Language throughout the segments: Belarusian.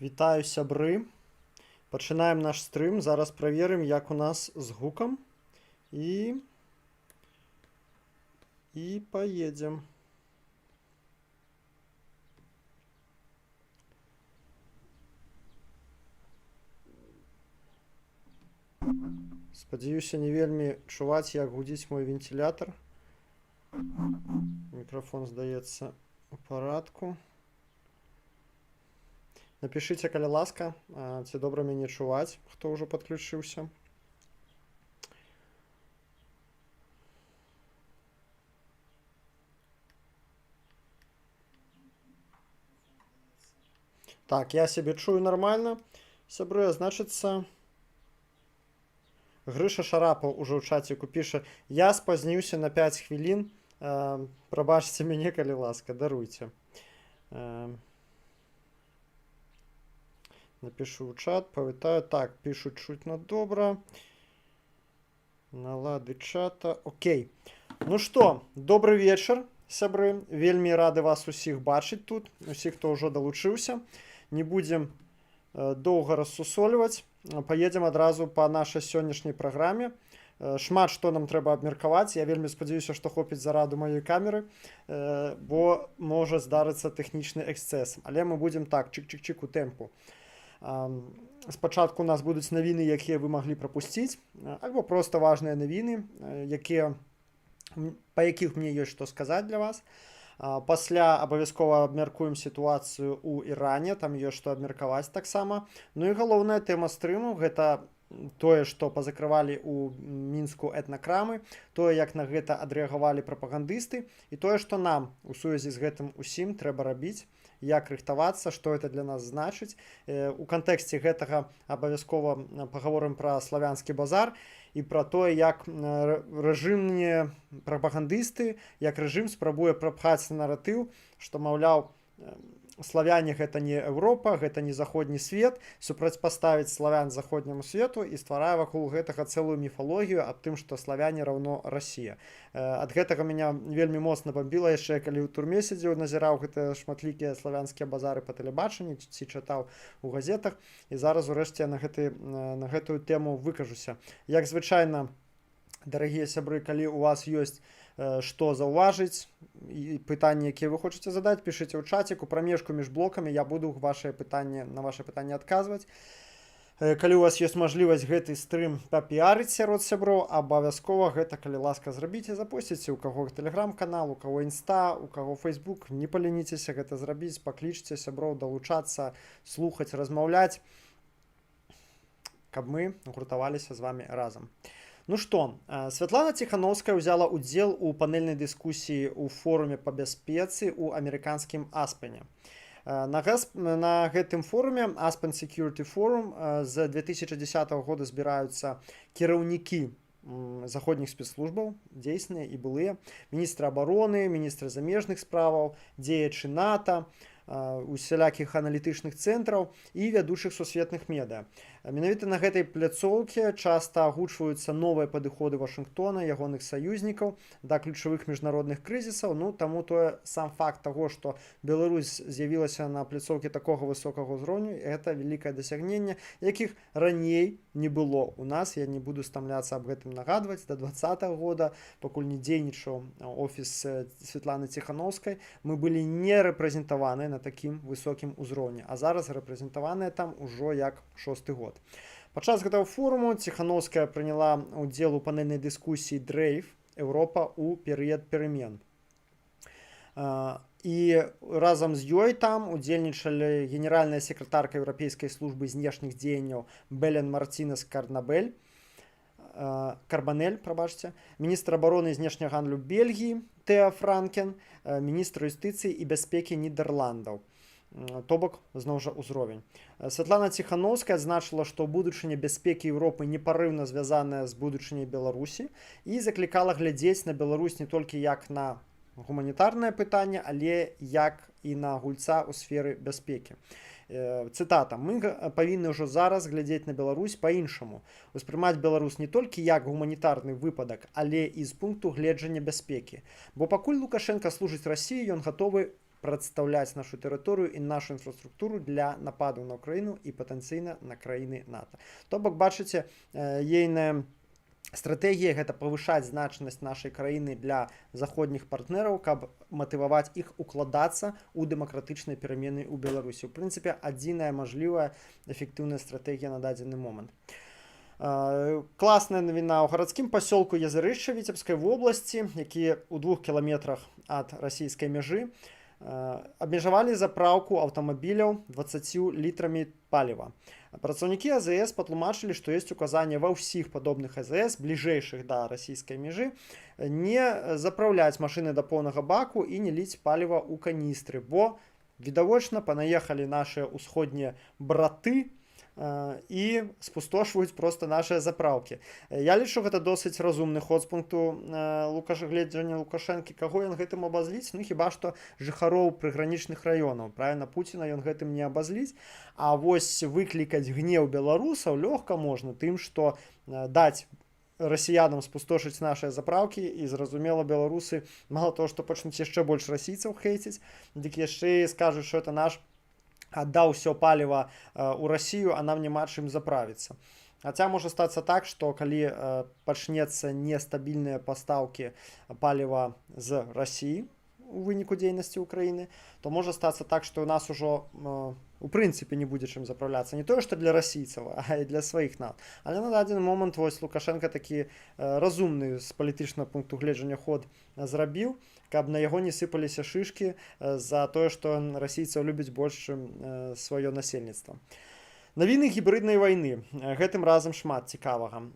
Вітаю, сябры. Пачынаем наш стрым. Зараз праверым, як у нас з гукам. І паедзем. Спадзяюся, не вельмі чуваць, як гудзіць мой вентилятор. Мікрафон, здаецца, у парадку. Напішыце, калі ласка, ці добра мяне чуваць, хто ўжо падключыўся. Так, я сябе чую нармальна. Сябры, значыцца, Грыша Шарапаў ужо ў чаціку піша: я спазніўся на 5 хвілін. Прабачце мяне, калі ласка, даруйце. Напишу ў чат, павітаю. Так, пишут чутно добра. Налады чата. Окей. Ну што, добры вечар, сябры. Вельмі рады вас усіх бачыць тут. Усіх, хто ўжо далучыўся. Не будзем доўга рассусольваць. Паедзем адразу па нашай сённяшняй праграме. Шмат што нам трэба абмеркаваць. Я вельмі спадзяюся, што хопіць зараду маёй камеры, бо можа здарыцца тэхнічны эксцэс. Але мы будзем так, чык-чык-чык у тэмпу. Спачатку у нас будуць навіны, якія вы маглі прапусціць, альбо проста важныя навіны, па якіх мне ёсць што сказаць для вас. Пасля абавязкова абмяркуем сітуацыю ў Іране, там ёсць што абмеркаваць таксама. Ну і галоўная тэма стрыму — гэта тое, што пазакрывалі ў Мінску этнакрамы, тое, як на гэта адрэагавалі прапагандысты, і тое, што нам у сувязі з гэтым усім трэба рабіць, як рыхтавацца, што это для нас значыць. У кантэксце гэтага абавязкова пагаворым пра славянскі базар і пра тое, як рэжымныя прапагандысты, як рэжым спрабуе прапхаць наратыў, што, маўляў, славяне — гэта не Еўропа, гэта не заходні свет, супрацьпаставіць славян заходняму свету і стварае вакол гэтага цэлую міфалогію аб тым, што славяне раўно Расія. Ад гэтага меня вельмі моцна бамбіла яшчэ, калі ў турме сядзеў, назіраў гэтыя шматлікія славянскія базары па тэлебачанні ці чытаў у газетах. І зараз урэшце на гэтую тэму выкажуся. Як звычайна, дарагія сябры, калі у вас ёсць што заўважыць і пытанні, якія вы хочаце задаць, пішыце ў чаціку. Прамежку між блокамі я буду на ваши пытанні адказваць. Калі у вас ёсць мажлівасць гэты стрым папіарыць сярод сяброў, абавязкова гэта, калі ласка, зрабіце. Запусціце, у каго тэлеграм-канал, у каго інста, у каго фейсбук. Не паленіцеся гэта зрабіць, паклічце сяброў далучацца, слухаць, размаўляць, каб мы гуртаваліся з вамі разам. Ну што, Святлана Ціхановская ўзяла ўдзел у панельнай дыскусіі ў форуме па бяспецы ў амерыканскім Аспене. На гэтым форуме, Aspen Security Forum, з 2010 года збіраюцца кіраўнікі заходніх спецслужбаў, дзейсныя і былыя, міністры абароны, міністры замежных справаў, дзеячы НАТО, усялякіх аналітычных цэнтраў і вядучых сусветных медыа. Менавіта на гэтай пляцоўкі часта агучваюцца новыя падыходы Вашынгтона, ягоных саюзнікаў да ключавых міжнародных крызісаў. Ну, таму сам факт таго, што Беларусь з'явілася на пляцоўкі такога высокага ўзроўню, гэта вялікае дасягненне, якіх раней не было у нас. Я не буду стамляцца аб гэтым нагадваць. Да 2020 года, пакуль не дзейнічаў офіс Святланы Ціхановскай, мы былі не рэпрэзентаваныя на такім высокім узроўні, а зараз рэпрэзентаваныя там ужо як 6-й год. Падчас гэтага форуму Ціхановская прыняла ўдзел у панельнай дыскусіі «Дрейф. Еўропа ў перыяд перамен». І разам з ёй там удзельнічалі генеральная сакратарка Еўрапейскай службы знешніх дзеянняў Белен Мартінес Карбанель, міністр абароны і знешняга гандлю Бельгіі Тэа Франкен, міністр юстыцыі і бяспекі Нідерландаў. То бок, зноў жа, узровень. Святлана Ціхановская адзначыла, што будучыня бяспекі Еўропы непарыўна звязаная з будучыняй Беларусі і заклікала глядзець на Беларусь не толькі як на гуманітарнае пытанне, але як і на гульца ў сферы бяспекі. Цытата: «Мы павінны ўжо зараз глядзець на Беларусь па-іншаму, успрымаць Беларусь не толькі як гуманітарны выпадак, але і з пункту гледжання бяспекі. Бо пакуль Лукашенко служыць Расіі, ён гатовы прадстаўляць нашу тэрыторыю і нашу інфраструктуру для нападу на Украіну і патэнцыйна на краіны НАТО. То бок, бачыце, ейная стратэгія гэта павышаць значнасць нашай краіны для заходніх партнераў, каб матываваць іх укладацца ў дэмакратычныя перамены ў Беларусі. У прынцыпе, адзіная мажлівая эфектыўная стратэгія на дадзены момант. Класная навіна ў гарадскім пасёлку Язырышча Віцебскай вобласці, які ў 2 кіламетрах ад расійскай мяжы, абмежавалі запраўку аўтамабіляў 20 літрамі паліва. Працаўнікі АЗС патлумачылі, што ёсць указанне ва ўсіх падобных АЗС, бліжэйшых да расійскай мяжы, не запраўляць машыны да поўнага баку і не ліць паліва ў каністры, бо, відавочна, панаехалі нашыя ўсходнія браты і спустошваюць проста нашыя запраўкі. Я лічу, гэта досыць разумны ход з пункту гледжання Лукашэнкі. Каго ён гэтым абазліць? Ну, хіба што жыхароў прыгранічных раёнаў. Правільна, Пуціна ён гэтым не абазліць. А вось выклікаць гнеў беларусаў лёгка можна тым, што даць расіянам спустошыць нашыя запраўкі, і, зразумела, беларусы мала того, што пачнуць яшчэ больш расійцаў хейціць, дык яшчэ і скажуць, што это наш аддаў ўсё паліва ў Расію, а нам няма чым заправіцца. Хаця можа стацца так, што калі пачнецца нестабільныя пастаўкі паліва з Расіі у выніку дзейнасці Украіны, то можа стацца так, што ў нас ужо у прынцыпе не будзе чым заправляцца. Не тое, што для расійцаў, а і для сваіх нас. Але на дадзены момант вось Лукашенка такі разумны з палітычнага пункту гледжання ход зрабіў, каб на яго не сыпаліся шышкі за тое, што расійцаў любіць больш, чым сваё насельніцтва. Навіны гібрыднай вайны. Гэтым разам шмат цікавага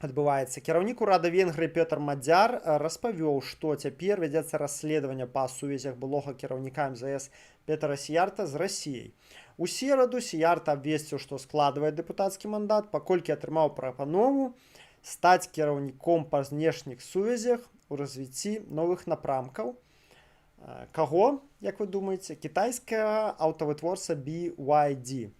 адбываецца. Кіраўнік урада Венгрыі Пётр Мадзяр распавёў, што цяпер вядзецца расследаванне па сувязях былога кіраўніка МЗС Петра Сіярта з Расіяй. У сераду Сіярта абвесціў, што складвае дэпутацкі мандат, паколькі атрымаў прапанову стаць кіраўніком па знешніх сувязях у развіцці новых напрамкаў. Каго, як вы думаеце? Кітайскага аўтавытворца BYD.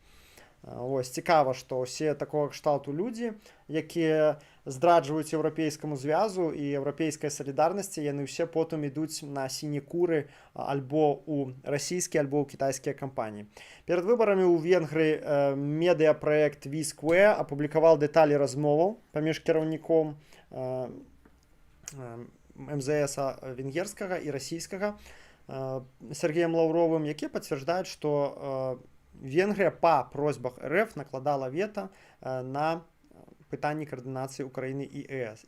Ось, цікава, што ўсе такога кшталту людзі, якія здраджваюць еўрапейскаму звязу і еўрапейскай салідарнасці, яны ўсе потым ідуць на сінекуры альбо ў расійскія, альбо ў кітайскія кампаніі. Перад выбарамі ў Венгрыі медыапраект V-Square апублікаваў дэталі размоваў паміж кіраўніком МЗС венгерскага і расійскага Сергеем Лаўровым, якія пацвярджаюць, што Венгрыя па просьбах РФ накладала вета на пытанні каардынацыі Украіны і ЕС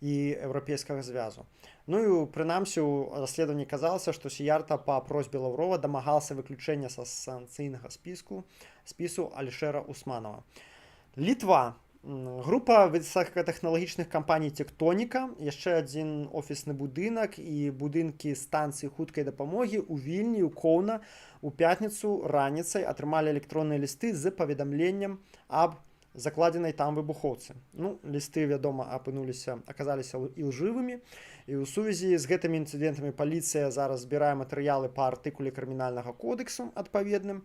і еўрапейскага звязу. Ну і прынамсі у расследаванні казалася, што Сіярта па просьбе Лаўрова дамагалася выключэння са санкцыйнага спісу Алішэра Усманова. Літва. Група высокатэхналагічных кампаній «Тектоніка», яшчэ адзін офісны будынак і будынкі станцыі хуткай дапамогі ў Вільні, у Коўна у пятніцу раніцай атрымалі электронныя лісты з паведамленнем аб закладзенай там выбухоўцы. Ну, лісты, вядома, аказаліся ілжывымі, і ў сувязі з гэтымі інцыдэнтамі паліцыя зараз збірае матэрыялы па артыкуле крымінальнага кодексу адпаведным.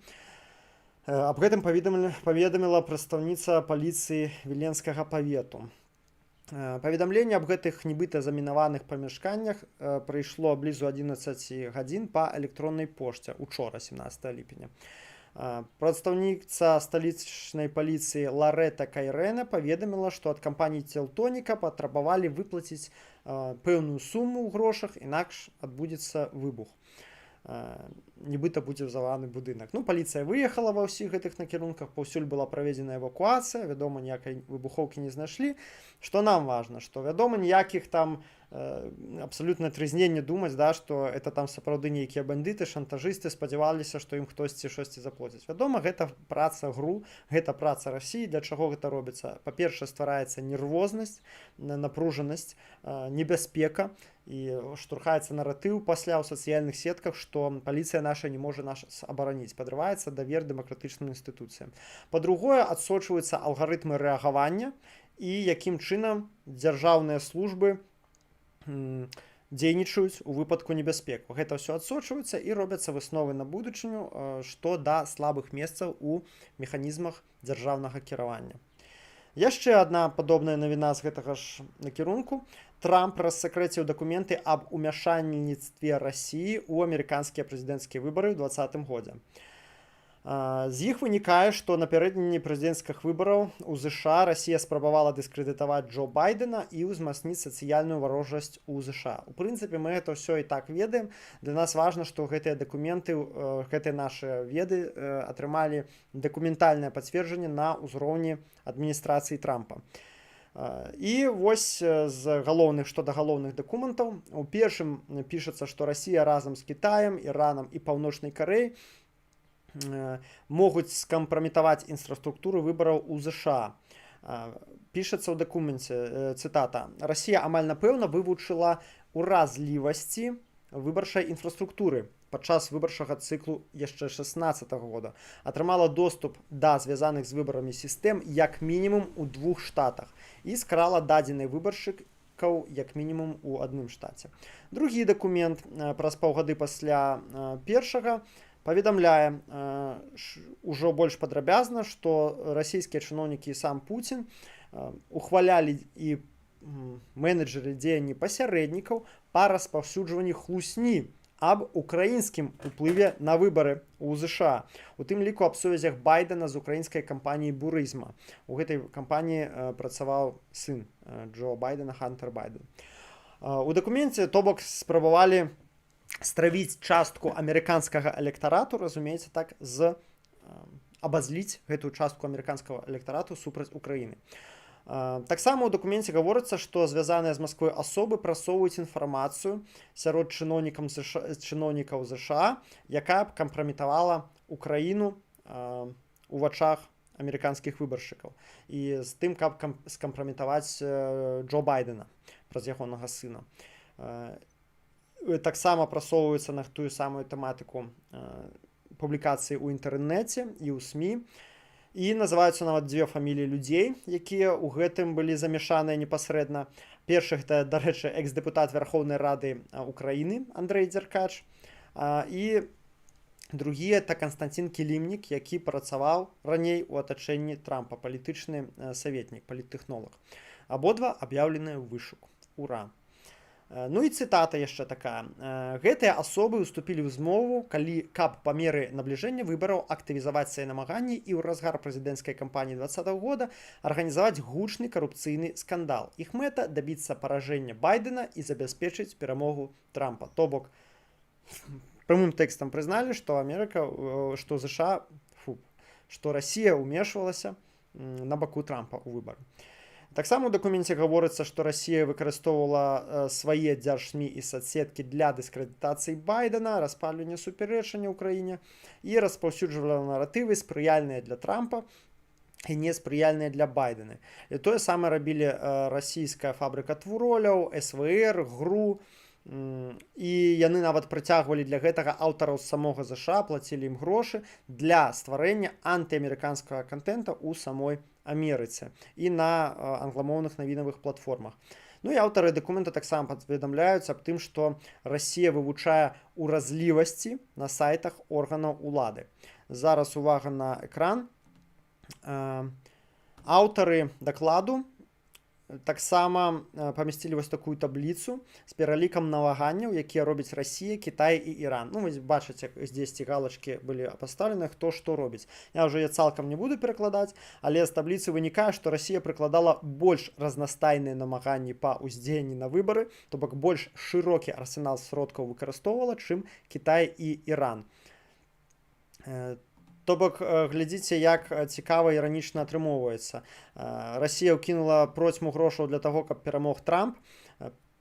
Аб гэтым паведаміла прадстаўніца паліцыі Віленскага павету. Паведамленне аб гэтых нібыта замінаваных памяшканнях прыйшло блізу 11 гадзін па электроннай пошце учора, 17 ліпеня. Прадстаўніца сталічнай паліцыі Ларэта Кайрэна паведаміла, што ад кампаніі «Тектоніка» патрабавалі выплаціць пэўную суму ў грошах, інакш адбудзецца выбух. Нібыта будзе ўзаваны будынак. Ну, паліцыя выехала ва ўсіх гэтых накірунках, паўсюль была праведзена эвакуацыя, вядома, ніякай выбухоўкі не знайшлі. Што нам важна, што, вядома, ніякіх там абсалютна трызнення думаць, да, што это там сапраўды нейкія бандыты, шантажысты спадзяваліся, што ім хтосьці штосьці заплоціць. Вядома, гэта праца ГРУ, гэта праца Расіі. Для чаго гэта робіцца? Па-першае, ствараецца нервознасць, напружанасць, небяспека, і штурхаецца наратыў пасля ў сацыяльных сетках, што паліцыя наша не можа нас абараніць, падрываецца давер дэмакратычным інстытуцыям. Па-другое, адсочваюцца алгарытмы рэагавання і якім чынам дзяржаўныя службы дзейнічаюць у выпадку небяспеку. Гэта ўсё адсочваецца і робяцца высновы на будучыню, што да слабых месцаў у механізмах дзяржаўнага кіравання. Яшчэ адна падобная навіна з гэтага ж накірунку. Трамп рассакрэціў дакументы аб умяшальніцтве Расіі ў амерыканскія прэзідэнцкія выбары ў 2020 годзе. З іх вынікае, што напярэдадні прэзідэнцкіх выбараў у ЗША Расія спрабавала дыскрэдытаваць Джо Байдена і ўзмацніць сацыяльную варожасць у ЗША. У прынцыпе, мы гэта ўсё і так ведаем. Для нас важна, што гэтыя дакументы, гэтыя нашы веды атрымалі дакументальнае пацверджанне на ўзроўні адміністрацыі Трампа. І вось з галоўных, што да галоўных дакументаў. У першым пішацца, што Расія разам з Кітаем, Іранам і Паўночнай Карэяй могуць скампраметаваць інфраструктуру выбараў у ЗША. Пішацца ў дакуменце, цытата, «Расія амаль напэўна вывучыла уразлівасці выбарчай інфраструктуры падчас выбарчага цыклу яшчэ 2016 года, атрымала доступ да звязаных з выбарамі сістэм як мінімум у 2 штатах і скрала дадзеныя выбаршчыкаў як мінімум у адным штаце». Другі дакумент праз паўгады пасля першага паведамляе ўжо больш падрабязна, што расійскія чыноўнікі і сам Пуцін ухвалялі і менеджеры дзеянні пасярэднікаў па распаўсюджванні хлусні аб украінскім уплыве на выбары ў ЗША, у тым ліку аб сувязях Байдена з украінскай кампаніяй «Бурызма». У гэтай кампаніі працаваў сын Джо Байдена, Хантер Байден. У дакуменце, то бок, спрабавалі стравіць частку амерыканскага электарату, разумеецца так, абазліць гэтую частку амерыканскага электарату супраць Украіны. Таксама ў дакуменце гаворыцца, што звязаныя з Масквой асобы прасоўваюць інфармацыю сярод чыноўнікаў ЗША, якая б кампраметавала Украіну у вачах амерыканскіх выбаршчыкаў і з тым, каб скампраметаваць Джо Байдена праз ягонага сына. Таксама прасоўваюцца на тую самую тэматыку публікацыі ў інтэрнэце і ў СМІ. І называюцца нават 2 фаміліі людзей, якія ў гэтым былі замешаныя непасрэдна. Першы — гэта, дарэчы, экс-дэпутат Верхоўнай Рады Украіны Андрэй Дзеркач. І другі — это Канстантин Кілімнік, які працаваў раней у атачэнні Трампа, палітычны саветнік, паліттэхнолаг. Абодва аб'яўленыя ў вышук. Ура! Ну і цытата яшчэ такая. «Гэтыя асобы ўступілі ў змову, каб па меры набліжэння выбараў актывізаваць свае намаганні і ў разгар прэзідэнцкай кампаніі 2020 года арганізаваць гучны карупцыйны скандал. Іх мэта — дабіцца паражэння Байдена і забяспечыць перамогу Трампа». То бок, прямым тэкстам прызналі, што што ЗША, што Расія ўмешвалася на баку Трампа ў выбары. Таксама ў дакуменце гаворыцца, што Расія выкарыстоўвала свае дзяржсмі і соцсеткі для дыскрэдытацыі Байдена, распалення супярэчання ў краіне і распаўсюджвала наратывы, спрыяльныя для Трампа і неспрыяльныя для Байдена. І тое самае рабілі расійская фабрыка твуроляў, СВР, ГРУ, і яны нават прыцягвалі для гэтага аўтараў з самога ЗША, плацілі ім грошы для стварэння антыамерыканскага кантэнта ў самой Амерыцы і на англамоўных навінавых платформах. Ну і аўтары дакумента таксама паведамляюць аб тым, што Расія вывучае уразлівасці на сайтах органаў улады. Зараз увага на экран. Аўтары дакладу таксама памясцілі вось такую табліцу з пералікам налаганняў, якія робяць Расія, Кітай і Іран. Ну, вы бачыце, здесьці галачкі былі пастаўлены, хто што робіць. Я цалкам не буду перакладаць, але з табліцы вынікае, што Расія прыкладала больш разнастайныя намаганні па ўздзеянні на выбары, то бок больш шырокі арсенал сродкаў выкарыстоўвала, чым Кітай і Іран. То бок, глядзіце, як цікава і іранічна атрымоўваецца. Расія ўкінула процьму грошаў для таго, каб перамог Трамп,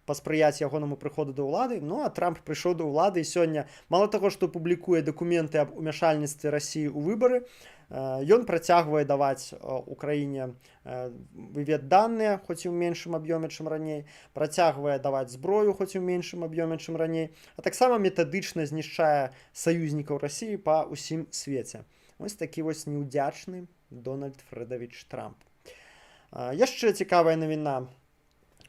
паспрыяць ягонаму прыходу да ўлады. Ну, а Трамп прыйшоў да ўлады і сёння, мала таго, што публікуе дакументы аб умяшальніцтве Расіі ў выбары, ён працягвае даваць Украіне выведданыя, хоць і ў меншым аб'ёме, чым раней, працягвае даваць зброю, хоць і ў меншым аб'ёме, чым раней, а таксама метадычна знішчае саюзнікаў Расіі па ўсім свеце. Вось такі вось неўдзячны Дональд Фрэдавіч Трамп. Яшчэ цікавая навіна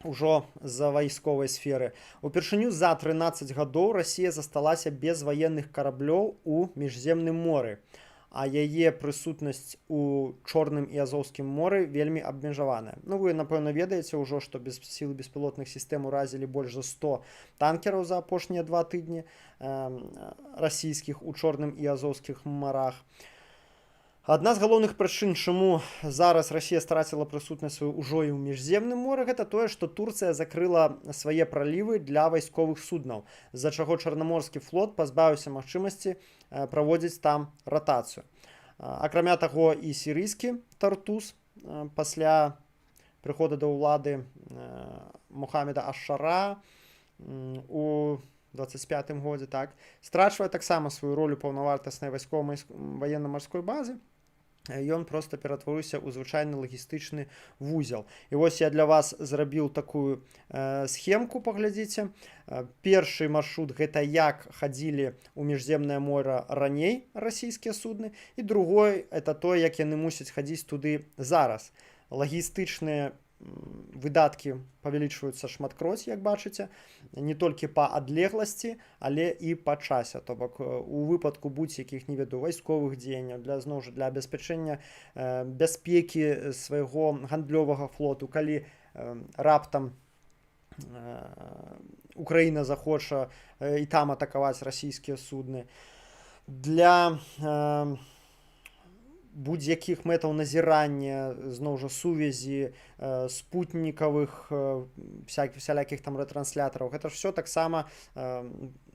ўжо з вайсковай сферы. Упершыню за 13 гадоў Расія засталася без ваенных караблёў у міжземным моры. а яе прысутнасць у Чорным і Азоўскім моры вельмі абмежаваная. Ну, вы, напэўна, ведаеце ўжо, што без сілы беспілотных сістэм уразілі больш за 100 танкераў за апошнія 2 тыдні расійскіх у Чорным і Азоўскіх марах. Адна з галоўных прычын, чаму зараз Расія страціла прысутнасць сваю ўжо і ў міжземным моры, гэта тое, што Турцыя закрыла свае пралівы для вайсковых суднаў, з-за чаго Чарнаморскі флот пазбавіўся магчымасці праводзіць там ратацыю. Акрамя таго, і сірыйскі Тартус пасля прыходу да ўлады Мухаммеда Аш-Шара у 25-м годзе страчвае таксама сваю ролю паўнавартаснай вайсковай ваенна-марской базы. Ён проста ператварыўся ў звычайны лагістычны вузел. І вось я для вас зрабіў такую схемку, паглядзіце. Першы маршрут гэта як хадзілі ў міжземнае море раней расійскія судны, і другой это тое, як яны мусяць хадзіць туды зараз. Лагістычныя выдаткі павялічваюцца шматкроць, як бачыце, не толькі па адлегласці, але і па часе. То бок у выпадку будь-якіх, не ведаю, вайсковых дзеянняў, зноў жа для абеспячэння бяспекі свайго гандлёвага флоту, калі раптам Украіна захоча і там атакаваць расійскія судны, для будь-якіх мэтаў назірання, зноў жа сувязі, спутнікавых всялякіх там рэтранслятораў. Гэта ж все таксама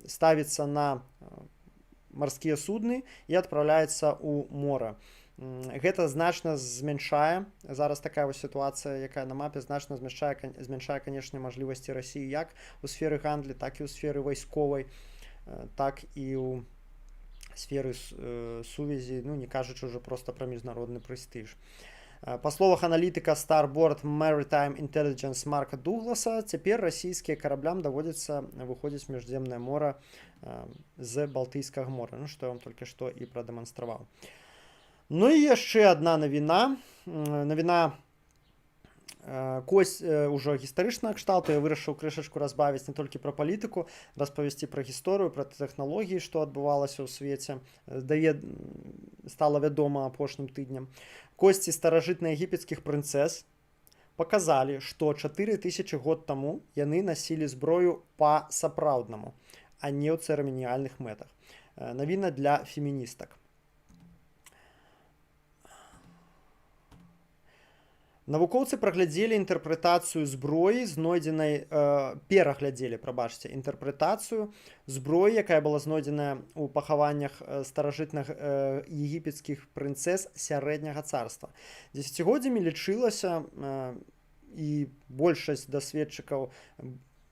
ставіцца на марскія судны і адпраўляецца ў мора. Гэта значна змяншае, зараз такая вось сітуацыя, якая на мапе, значна змяншае, канешне, мажлівасці Расіі як у сферы гандлі, так і ў сферы вайсковай, так і ў сферы сувязі, ну, не кажучы ўжо проста пра міжнародны прэстыж. Па словах аналітыка Starboard Maritime Intelligence Марка Дугласа, цяпер расійскія караблям даводзіцца выходзіць міжземнае мора з Балтыйскага мора, ну, што я вам толькі што і прадэманстраваў. Ну і яшчэ адна навіна. Навіна ўжо гістарычнага кшталту. Я вырашыў крышачку разбавіць не толькі пра палітыку, распавесці пра гісторыю, пра тэхналогіі, што адбывалася ў свеце, стала вядома апошнім тыднем. Косці старажытна-егіпецкіх прынцэс паказалі, што 4000 год таму яны насілі зброю па-сапраўднаму, а не ў цырыманіяльных мэтах. Навіна для феміністак. Навукоўцы праглядзелі інтэрпрэтацыю зброі, прабачце, інтэрпрэтацыю зброі, якая была знойдзеная ў пахаваннях старажытных егіпецкіх прынцэс сярэдняга царства. Дзесяцігоддзямі лічылася, і большасць даследчыкаў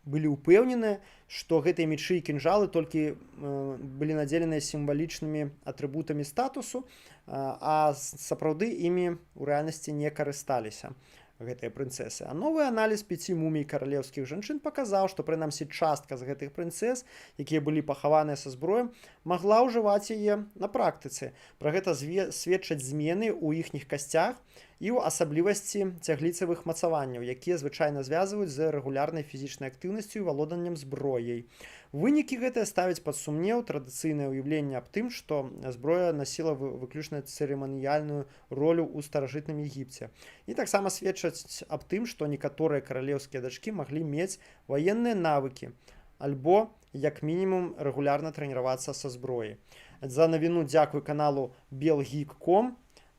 былі ўпэўненыя, што гэтыя мечы і кінжалы толькі былі надзеленыя сімвалічнымі атрыбутамі статусу, а сапраўды імі ў рэальнасці не карысталіся гэтыя прынцэсы. А новы аналіз 5 мумій каралеўскіх жанчын паказаў, што прынамсі частка з гэтых прынцэс, якія былі пахаваныя са зброем, магла ўжываць яе на практыцы. Пра гэта сведчаць змены ў іхніх касцях і ў асаблівасці цягліцавых мацаванняў, якія звычайна звязваюць з рэгулярнай фізічнай актыўнасцю і валоданнем зброяй. Вынікі гэтыя ставяць пад сумнеў традыцыйнае ўяўленне аб тым, што зброя насіла выключна цырыманіяльную ролю ў старажытным Егіпце. І таксама сведчаць аб тым, што некаторыя каралеўскія дачкі маглі мець ваенныя навыкі альбо, як мінімум, рэгулярна трэніравацца са зброяй. За навіну дзякуй каналу belgeek.com.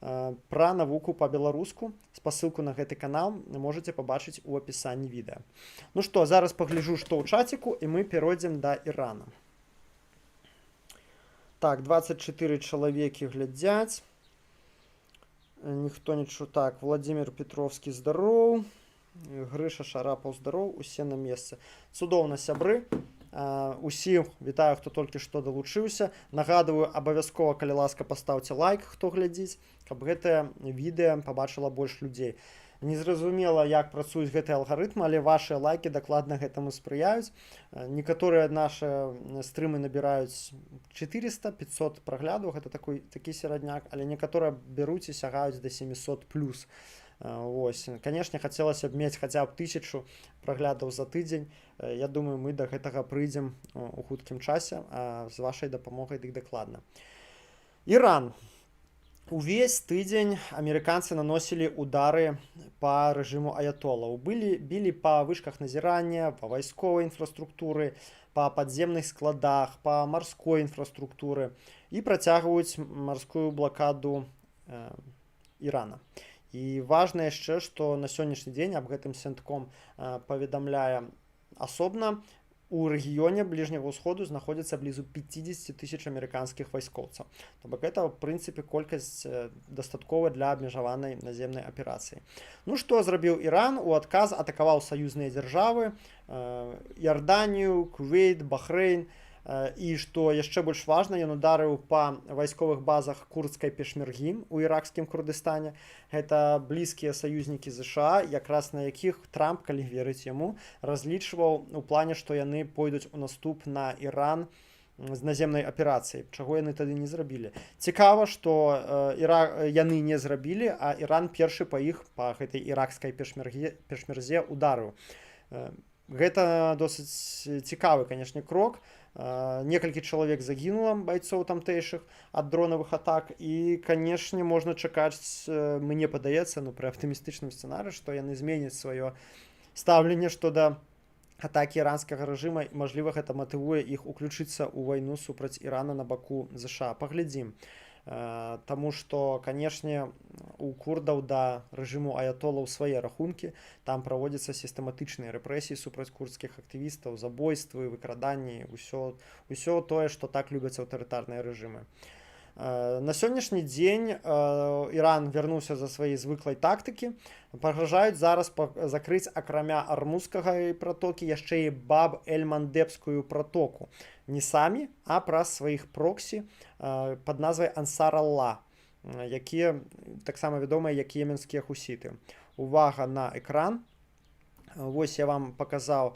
Пра навуку па-беларуску. Спасылку на гэты канал можаце пабачыць у апісанні відэа. Ну што, зараз пагляджу, што ў чаціку, і мы перайдзем да Ірана. Так, 24 чалавекі глядзяць. Ніхто нічого. Так, Владимир Петровскі здароў. Грыша Шарапаў здароў. Усе на месцы. Цудоўна, сябры. Усім вітаю, хто толькі што далучыўся. Нагадываю, абавязкова, калі ласка, пастаўце лайк, хто глядзіць, каб гэтае відэа пабачыла больш людзей. Незразумела, як працуюць гэтыя алгарытмы, але вашыя лайкі дакладна гэтаму спрыяюць. Некаторыя нашы стрымы набіраюць 400-500 праглядаў, гэта такі серадняк, але некаторыя бяруць і сягаюць да 700+. Вось. Канешне, хацелася б мець хаця б 1000 праглядаў за тыдзень. Я думаю, мы да гэтага прыйдзем у хуткім часе, а з вашай дапамогай дык дакладна. Іран. Увесь тыдзень амерыканцы наносілі удары па рэжыму аятолаў. Білі па вышках назірання, па вайсковай інфраструктуры, па падземных складах, па марской інфраструктуры і працягваюць марскую блакаду Ірана. І важна яшчэ, што на сённяшні дзень аб гэтым Центком паведамляе асобна. У рэгіёне бліжняга ўсходу знаходзіцца блізу 50 тысяч амерыканскіх вайскоўцаў. То бок гэта, в прынцыпе, колькасць дастаткова для абмежаванай наземнай аперацыі. Ну што зрабіў Іран? У адказ атакаваў саюзныя дзяржавы, Іорданію, Кувейт, Бахрэйн. І што яшчэ больш важна, ён ударыў па вайсковых базах курдскай пешмергі у іракскім Курдыстане. Гэта блізкія саюзнікі ЗША, якраз на якіх Трамп, калі верыць яму, разлічваў у плане, што яны пойдуць у наступ на Іран з наземнай аперацыяй, чаго яны тады не зрабілі. Цікава, што яны не зрабілі, а Іран першы па іх, па гэтай іракскай пешмерзе ударыў. Гэта досыць цікавы, канешне, крок. Некалькі чалавек загінула, байцоў тамтэйшых, ад дронавых атак. І, канешне, можна чакаць, мне падаецца, пры аптымістычным сцэнарыі, што яны зменяць сваё стаўленне што да атакі іранскага рэжыма. Мажліва, гэта матывуе іх уключыцца ў вайну супраць Ірана на баку ЗША. Паглядзім. Таму што, канешне, у курдаў да рэжыму аятолаў свае рахункі. Там праводзяцца сістэматычныя рэпрэсіі супраць курдскіх актывістаў, забойствы, выкраданні, ўсё тое, што так любяць аўтарытарныя рэжымы. На сённяшні дзень Іран вярнуўся за сваёй звыклай тактыкі. Пагражаюць зараз закрыць акрамя Армузскага пратокі яшчэ і Баб-эль-Мандебскую пратоку. Не самі, а праз сваіх проксі пад назвай Ансар-Алла, якія таксама вядомыя як еменскія хусіты. Увага на экран. Вось я вам паказаў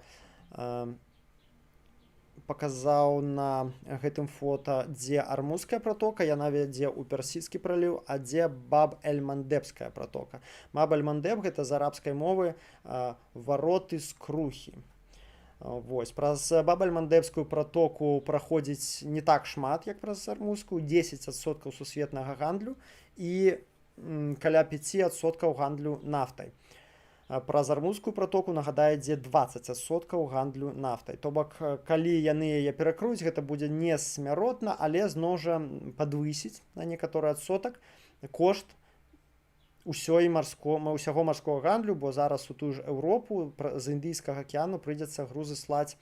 на гэтым фота, дзе Армузская пратока, яна вядзе ў Персідскі праліў, а дзе Баб-эль-Мандебская пратока. Баб-эль-Мандеб гэта з арабскай мовы вароты з крухі. Вось, праз Баб-эль-Мандебскую пратоку праходзіць не так шмат, як праз Армузскую, 10% сусветнага гандлю і каля 5% гандлю нафтай. Праз Армузскую пратоку, нагадаю, ідзе 20% гандлю нафтай. То бок, калі яны яе перакруюць, гэта будзе не смяротна, але зноў жа падвысіць на некаторы адсотак кошт усяго марскога гандлю, бо зараз у тую ж Еўропу з Індыйскага акіяну прыйдзецца грузы слаць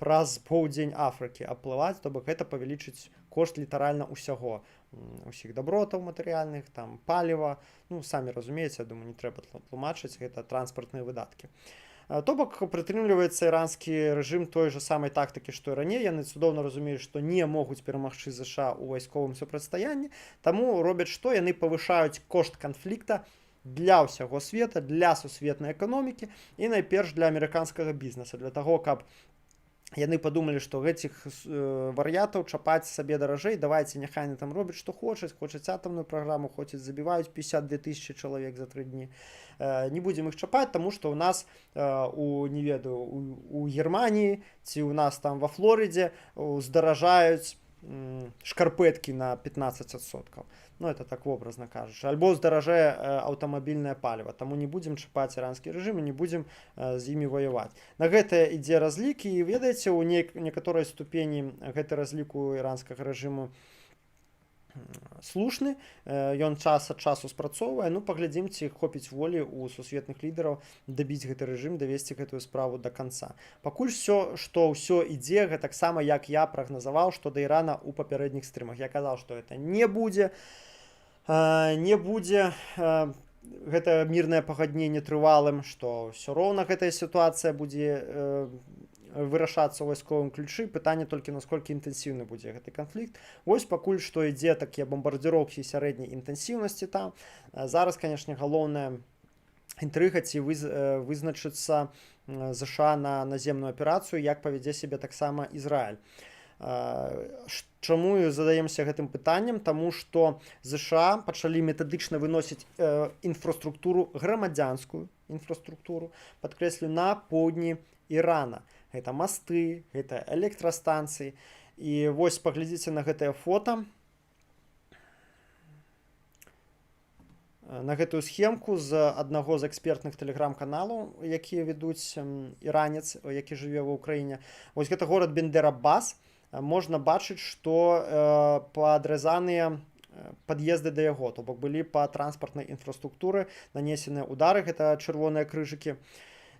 праз поўдзень Афрыкі аплываць, то бок гэта павялічыць кошт літаральна ўсяго. Усіх дабротаў матэрыяльных, там паліва, самі разумееце, я думаю, не трэба тлумачыць, гэта транспартныя выдаткі. То бок прытрымліваецца іранскі рэжым той жа самай тактыкі, што і раней. Яны цудоўна разумеюць, што не могуць перамагчы ЗША ў вайсковым супрацьстаянні, таму робяць што? Яны павышаюць кошт канфлікта для ўсяго света, для сусветнай эканомікі і найперш для амерыканскага бізнеса, для таго, каб яны падумалі, што гэтых вар'ятаў чапаць сабе даражэй, давайце няхай яны там робяць што хочуць атамную праграму, хочуць забіваюць 52 тысячы чалавек за 3 дні. Не будзем іх чапаць, таму што ў нас у Германіі ці ў нас там ва Флорыдзе здаражаюць шкарпэткі на 15%. Это так вобразна кажучы. Альбо здаражае аўтамабільнае паліва. Таму не будзем чапаць іранскі рэжым і не будзем з імі ваяваць. На гэта ідзе разлік, і ведаеце, у некаторай ступені гэты разлік у іранскага рэжыму слушны, ён час ад часу спрацоўвае. Паглядзім, ці хопіць волі у сусветных лідараў дабіць гэты рэжым, давесці гэтую справу да канца. Пакуль ўсё ідзе гэтаксама, як я прагназаваў, што да Ірана ў папярэдніх стрымах. Я казаў, што гэта не будзе гэта мірнае пагадненне трывалым, што ўсё роўна гэтая сітуацыя будзе вырашацца ў вайсковым ключы. Пытанне толькі, насколькі інтэнсіўны будзе гэты канфлікт. Вось пакуль што ідзе такія бамбардзіроўкі сярэдняй інтэнсіўнасці там. Зараз, канешне, галоўная інтрыга, ці вызначыцца ЗША на наземную аперацыю, як павядзе сябе таксама Ізраіль. Чаму задаемся гэтым пытаннем? Таму што ЗША пачалі метадычна выносіць грамадзянскую інфраструктуру, падкрэслю, на поўдні Ірана. Гэта масты, гэта электрастанцыі. І вось паглядзіце на гэтае фота. на гэтую схемку з аднаго з экспертных тэлеграм-каналаў, якія ведуць іранец, які жыве ва ўкраіне. Вось гэта горад Бендер-Аббас. Можна бачыць, што падрэзаныя пад'езды да яго, то бок былі па транспартнай інфраструктуры нанесеныя ўдары, гэта чырвоныя крыжыкі.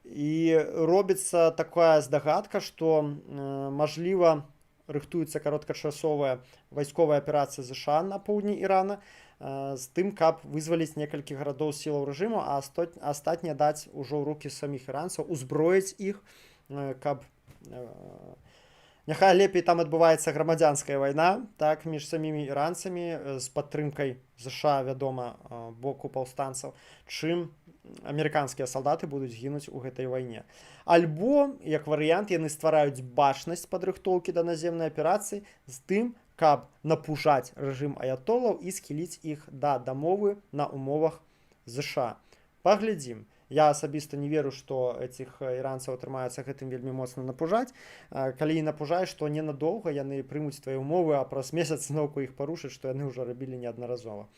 І робіцца такая здагадка, што, мажліва, рыхтуецца кароткачасовая вайсковая аперацыя ЗША на поўдні Ірана з тым, каб вызваліць некалькі гарадоў сілаў рэжыму, а астатнія даць ужо ў рукі саміх іранцаў, узброіць іх, каб няхай лепей там адбываецца грамадзянская вайна, так, між самімі іранцамі з падтрымкай ЗША, вядома, боку паўстанцаў, чым амерыканскія салдаты будуць гінуць у гэтай вайне. Альбо, як варыянт, яны ствараюць бачнасць падрыхтоўкі да наземнай аперацыі з тым, каб напужаць рэжым аятолаў і схіліць іх да дамовы на умовах ЗША. Паглядзім. Я асабіста не веру, што этих іранцаў атрымаецца гэтым вельмі моцна напужаць. Калі і напужаюць, што ненадоўга яны прымуць твае умовы, а праз месяц зноўку іх парушаць, што яны ўжо рабілі неаднаразова.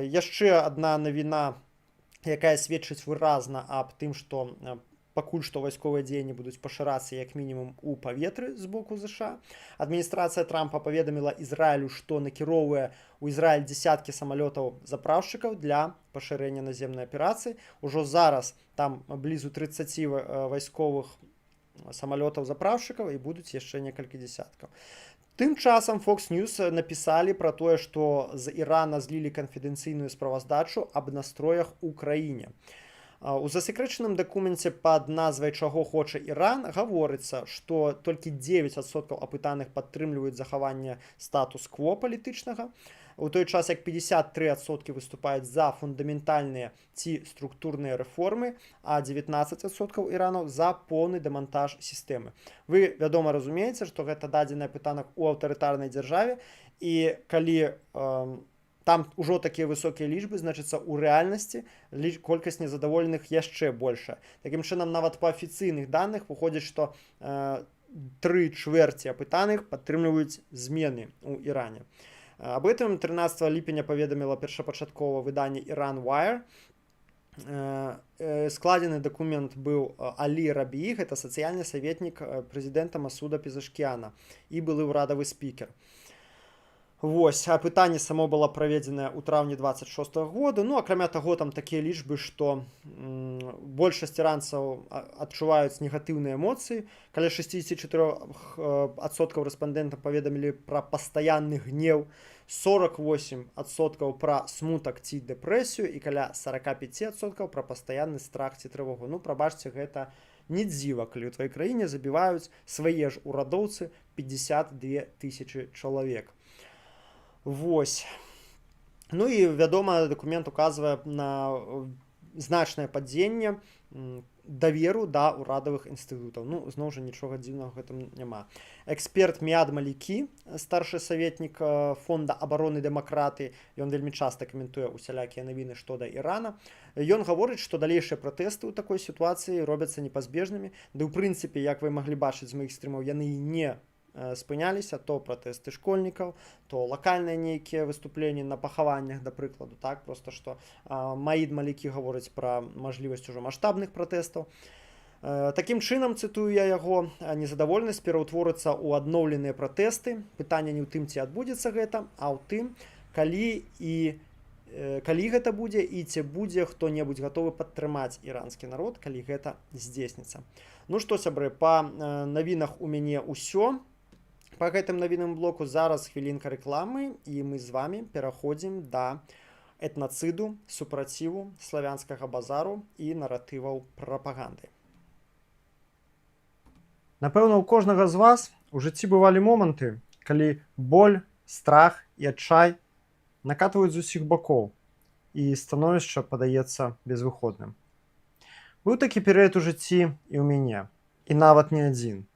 Яшчэ адна навіна, якая сведчыць выразна аб тым, што пакуль што вайсковыя дзеянні будуць пашырацца як мінімум у паветры з боку ЗША. Адміністрацыя Трампа паведаміла Ізраілю, што накіроўвае ў Ізраіль дзесяткі самалётаў-запраўшчыкаў для пашырэння наземнай аперацыі. Ужо зараз там блізу 30 вайсковых самалётаў-запраўшчыкаў і будуць яшчэ некалькі дзесяткаў. Тым часам Fox News напісалі пра тое, што з Ірана злілі канфідэнцыйную справаздачу аб настроях у краіне. У засекрэчаным дакуменце пад назвай «Чаго хоча Іран» гаворыцца, што толькі 9% апытаных падтрымліваюць захаванне статус-кво палітычнага, у той час як 53% выступаюць за фундаментальныя ці структурныя рэформы, а 19% іранаў за поўны дэмантаж сістэмы. Вы, вядома, разумееце, што гэта дадзены апытанак у аўтарытарнай дзяржаве, і калі там ужо такія высокія лічбы, значыцца, у рэальнасці колькасць незадаволеных яшчэ большая. Такім чынам, нават па афіцыйных даных выходзіць, што 3/4 апытаных падтрымліваюць змены ў Іране. Аб гэтым 13 ліпеня паведаміла першапачаткова выданне Iran Wire. Складзены дакумент быў Алі Рабі, гэта сацыяльны саветнік прэзідэнта Масуда Пезашкіяна і былы ўрадавы спікер. Вось, апытанне само было праведзенае ў траўні 26 года. Ну, акрамя таго, там такія лічбы, што большасць іранцаў адчуваюць негатыўныя эмоцыі. Каля 64% рэспандэнтаў паведамілі пра пастаянны гнеў, 48% пра смутак ці дэпрэсію і каля 45% пра пастаянны страх ці трывогу. Ну, прабачце, гэта не дзіва, калі ў тваёй краіне забіваюць свае ж урадоўцы 52 000 чалавек. Вось. Ну і, вядома, дакумент указвае на значнае падзенне даверу да ўрадавых інстытутаў. Ну, зноў жа, нічога дзіўнага ў гэтым няма. Эксперт Міад Малікі, старшы саветнік фонда абароны дэмакраты, ён вельмі часта каментуе усялякія навіны што да Ірана. Ён гаворыць, што далейшыя пратэсты ў такой сітуацыі робяцца непазбежнымі. Ды, ў прынцыпе, як вы маглі бачыць з маіх стрымаў, яны не спыняліся, то пратэсты школьнікаў, то лакальныя нейкія выступленні на пахаваннях, да прыкладу, так, проста што Маід Малікі гаворыць пра мажлівасць ужо маштабных пратэстаў. Такім чынам, цытую я яго, незадаволенасць пераўтворыцца ў адноўленыя пратэсты. Пытанне не ў тым, ці адбудзецца гэта, а ў тым, калі гэта будзе і ці будзе хто-небудзь гатовы падтрымаць іранскі народ, калі гэта здзейсніцца. Ну што, сябры, па навінах у мяне ўсё. Па гэтым навінным блоку зараз хвілінка рэкламы, і мы з вамі пераходзім да этнацыду, супраціву, славянскага базару і наратываў прапаганды. Напэўна, у кожнага з вас у жыцці бывалі моманты, калі боль, страх і адчай накатваюць з усіх бакоў, і становішча падаецца безвыходным. Быў такі перыяд у жыцці і ў мяне, і нават не адзін.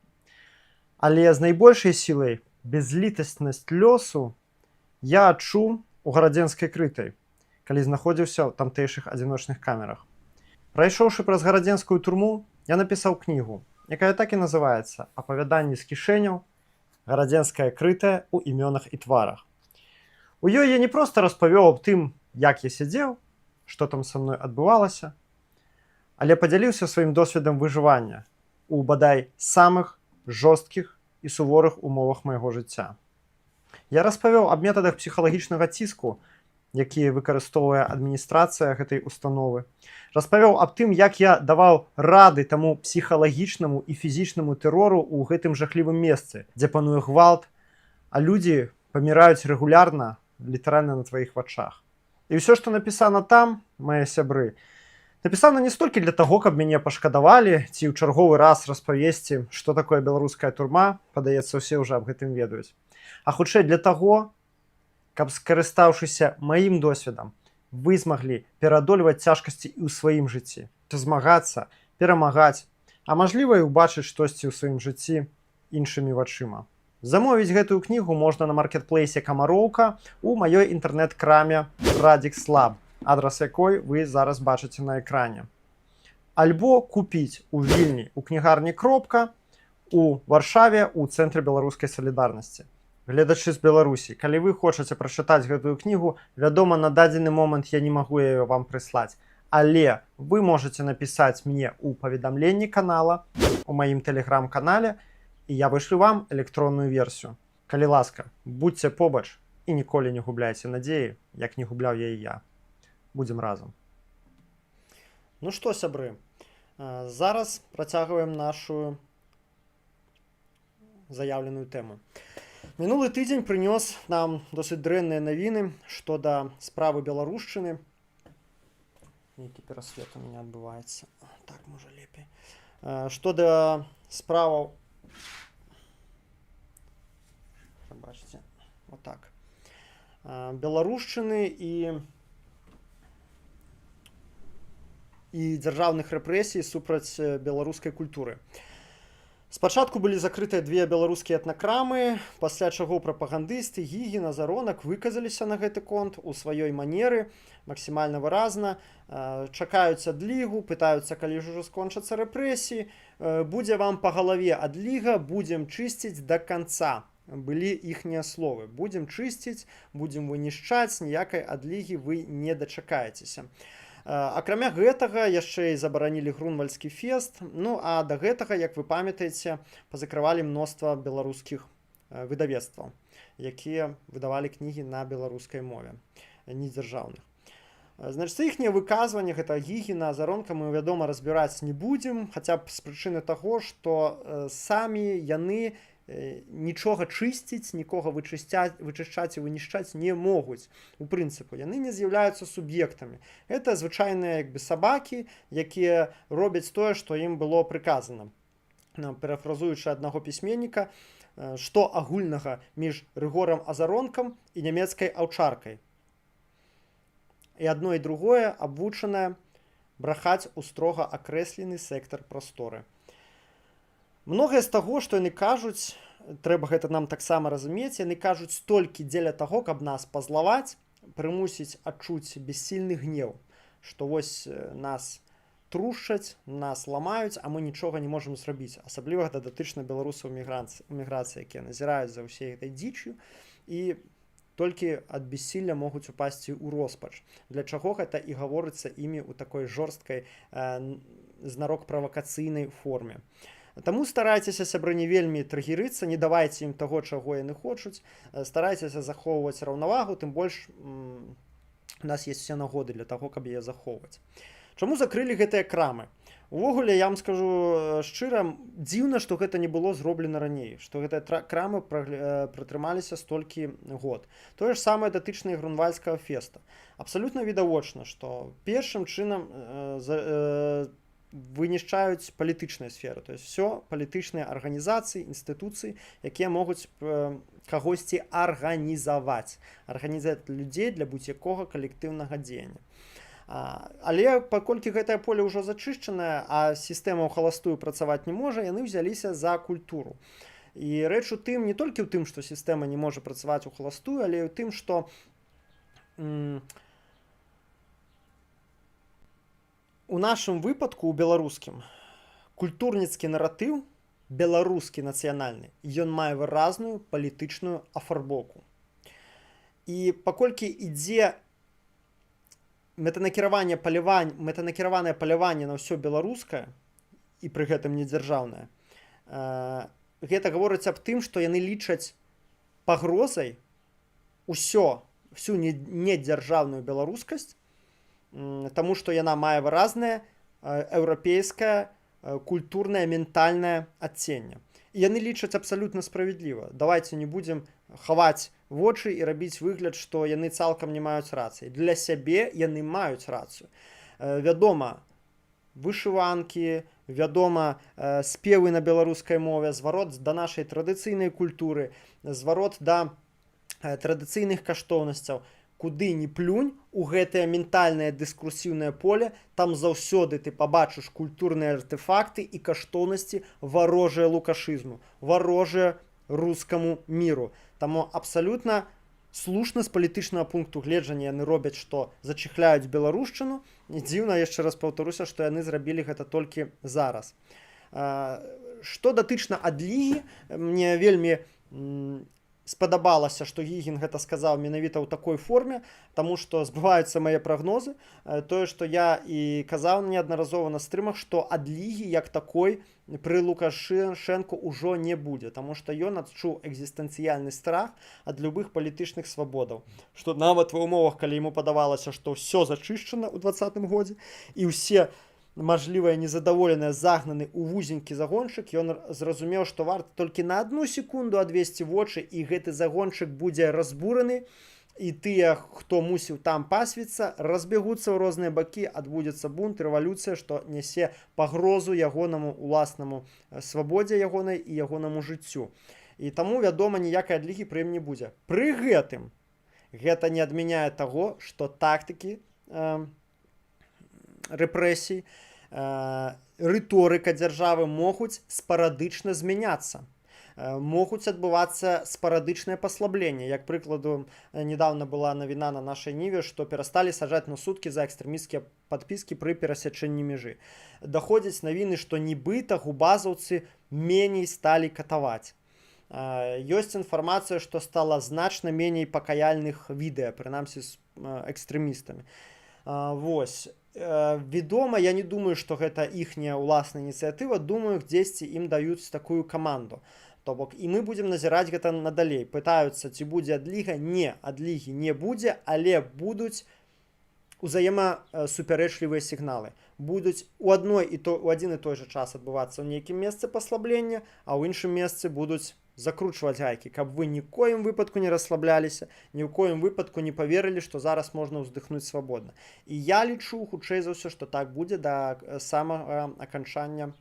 Але з найбольшай сілай безлітаснасць лёсу я адчуў у гарадзенскай крытай, калі знаходзіўся ў тамтэйшых адзіночных камерах. Прайшоўшы праз гарадзенскую турму, я напісаў кнігу, якая так і называецца «Апавяданні з кішэняў. Гарадзенская крытая ў імёнах і тварах». У ёй я не проста распавёў аб тым, як я сядзеў, што там са мной адбывалася, але падзяліўся сваім досведам выжывання у бадай самых жорсткіх і суворых умовах майго жыцця. Я распавёў аб метадах псіхалагічнага ціску, якія выкарыстоўвае адміністрацыя гэтай установы. Распавёў аб тым, як я даваў рады таму псіхалагічнаму і фізічнаму тэрору ў гэтым жахлівым месцы, дзе пануе гвалт, а людзі паміраюць рэгулярна, літаральна на тваіх вачах. І ўсё, што напісана там, мае сябры, напісана не столькі для таго, каб мяне пашкадавалі ці ў чарговы раз распавесці, што такое беларуская турма, падаецца, усе ўжо аб гэтым ведаюць, а хутчэй для таго, каб, скарыстаўшыся маім досведам, вы змаглі пераадольваць цяжкасці і ў сваім жыцці, змагацца, перамагаць, а мажліва і ўбачыць штосьці ў сваім жыцці іншымі вачыма. Замовіць гэтую кнігу можна на маркетплейсе Камароўка у маёй інтэрнэт-краме Radix Lab, адрас якой вы зараз бачыце на экране. Альбо купіць у Вільні у кнігарні Кропка у Варшаве у цэнтры беларускай салідарнасці. Гледачы з Беларусі, калі вы хочаце прачытаць гэтую кнігу, вядома, на дадзены момант я не магу яе вам прыслаць, але вы можаце напісаць мне ў паведамленні канала, у маім тэлеграм-канале, і я вышлю вам электронную версію. Калі ласка, будьце побач і ніколі не губляйце надзеі, як не губляў яе я. Будзем разам. Ну што, сябры, зараз працягваем нашу заяўленую тэму. Мінулы тыдзень прынёс нам досыць дрэнныя навіны што да справы беларушчыны. Нейкі перасвет у мяне адбываецца. Так, можа лепей. Што да справаў... Бачыце, вот так. Беларушчыны і дзяржаўных рэпрэсій супраць беларускай культуры. Спачатку былі закрытыя две беларускія этнакрамы, пасля чаго прапагандысты Гігін, Азаронак выказаліся на гэты конт у сваёй манеры, максімальна выразна, чакаюць адлігу, пытаюцца, калі ж ужо скончацца рэпрэсіі, будзе вам па галаве адліга, будзем чысціць да канца. Былі іхнія словы. Будзем чысціць, будзем вынішчаць, ніякай адлігі вы не дачакаецеся. Акрамя гэтага яшчэ і забаранілі Грунвальдскі фест, ну а да гэтага, як вы памятаеце, пазакрывалі мноства беларускіх выдавецтваў, якія выдавалі кнігі на беларускай мове, недзяржаўных. Значыць, іхнія выказванні, гэта Гігіна, Азаронка, мы, вядома, разбіраць не будзем, хаця б з прычыны таго, што самі яны нічога чысціць, нікога вычышчаць і вынішчаць не могуць. У прынцыпу, яны не з'яўляюцца суб'ектамі. Гэта звычайныя сабакі, якія робяць тое, што ім было прыказана. Парафразуючы аднаго пісьменніка, што агульнага між Рыгорам Азаронкам і нямецкай аўчаркай. І адно і другое абвучанае брахаць у строга акрэслены сектар прасторы. Многае з таго, што яны кажуць, трэба гэта нам таксама разумець, яны кажуць толькі дзеля таго, каб нас пазлаваць, прымусіць адчуць бессільны гнеў, што вось нас трушчаць, нас ламаюць, а мы нічога не можам зрабіць. Асабліва гэта датычна беларусаў міграцыі, якія назіраюць за ўсей гэтай дзічю і толькі ад бессілля могуць упасці ў роспач. Для чаго гэта і гаворыцца імі ў такой жорсткай знарок правакацыйнай форме. Таму старайцеся, сябры, не вельмі трыгерыцца, не давайце ім таго, чаго яны хочуць, старайцеся захоўваць раўнавагу, тым больш у нас ёсць усе нагоды для таго, каб яе захоўваць. Чаму закрылі гэтыя крамы? Увогуле, я вам скажу шчыра, дзіўна, што гэта не было зроблена раней, што гэтыя крамы пратрымаліся столькі год. Тое ж самае датычна і Грунвальдскага феста. Абсалютна відавочна, што першым чынам вынішчаюць палітычныя сферы, то есть все палітычныя арганізацыі, інстытуцыі, якія могуць кагосьці арганізаваць людзей для будь-якога калектыўнага дзеяння. Але паколькі гэтае поле ўжо зачышчанае, а сістэма ў халастую працаваць не можа, яны ўзяліся за культуру. І рэч у тым, не толькі ў тым, што сістэма не можа працаваць у халастую, але і ў тым, што у нашым выпадку, у беларускім, культурніцкі наратыў, беларускі нацыянальны, ён мае выразную палітычную афарбоўку. І паколькі ідзе мэтанакіраванае паляванне на ўсё беларускае і пры гэтым не дзяржаўнае, гэта гаворыць аб тым, што яны лічаць пагрозай всю недзяржаўную беларускасць, таму што яна мае выразнае еўрапейскае культурнае ментальнае адценне. І яны лічаць абсалютна справядліва. Давайте не будзем хаваць вочы і рабіць выгляд, што яны цалкам не маюць рацыі. Для сябе яны маюць рацыю. Вядома, вышыванкі, вядома, спевы на беларускай мове, зварот да нашай традыцыйнай культуры, зварот да традыцыйных каштоўнасцяў. Куды ни плюнь, у гэтае ментальнае дыскурсіўнае поле, там заўсёды ты пабачыш культурныя артефакты і каштоўнасці варожыя лукашызму, варожыя рускаму міру. Таму абсалютна слушна з палітычнага пункту гледжання яны робяць, што зачыхляюць беларушчыну. І дзіўна, яшчэ раз паўтаруся, што яны зрабілі гэта толькі зараз. Што датычна адлігі, мне вельмі спадабалася, што Гігін гэта сказаў менавіта ў такой форме, таму што збываюцца мае прагнозы. Тое, што я і казаў неаднаразова на стрымах, што адлігі як такой пры Лукашэнку ўжо не будзе, таму што ён адчуў экзістэнцыяльны страх ад любых палітычных свабодаў. Што нават ва ўмовах, калі яму падавалася, што ўсё зачышчана ў 2020 годзе і ўсе мажлівыя незадаволеныя загнаны ў вузенькі загончык, ён зразумеў, што варта толькі на 1 секунду адвесці вочы, і гэты загончык будзе разбураны, і тыя, хто мусіў там пасвіцца, разбягуцца ў розныя бакі, адбудзецца бунт, рэвалюцыя, што нясе пагрозу ягонаму уласнаму свабодзе ягонай і ягонаму жыццю. І таму, вядома, ніякай адлігі пры ім не будзе. Пры гэтым гэта не адмяняе таго, што тактыкі рэпрэсій, рыторыка дзяржавы могуць спарадычна змяняцца. Могуць адбывацца спарадычнае паслабленне. Як прыкладу, недавно была навіна на нашай ніве, што перасталі сажаць на суткі за экстрэмісцкія падпіскі пры перасячэнні мяжы. Даходзяць навіны, што нібыта губазаўцы меней сталі катаваць. Ёсць інфармацыя, што стала значна меней пакаяльных відэа, прынамсі з экстрэмістамі. Вось. Вядома, я не думаю, што гэта іхняя ўласная ініцыятыва, думаю, дзесьці ім даюць такую каманду. То бок, і мы будзем назіраць гэта надалей. Пытаюцца, ці будзе адліга? Не, адлігі не будзе, але будуць узаемасупярэчлівыя сігналы. Будуць у адзін і той жа час адбывацца ў нейкім месцы паслаблення, а ў іншым месцы будуць закручваць гайкі, каб вы ні ў коім выпадку не расслабляліся, ні ў коім выпадку не паверылі, што зараз можна ўздыхнуць свабодна. І я лічу, хутчэй за ўсё, што так будзе да самага аканчання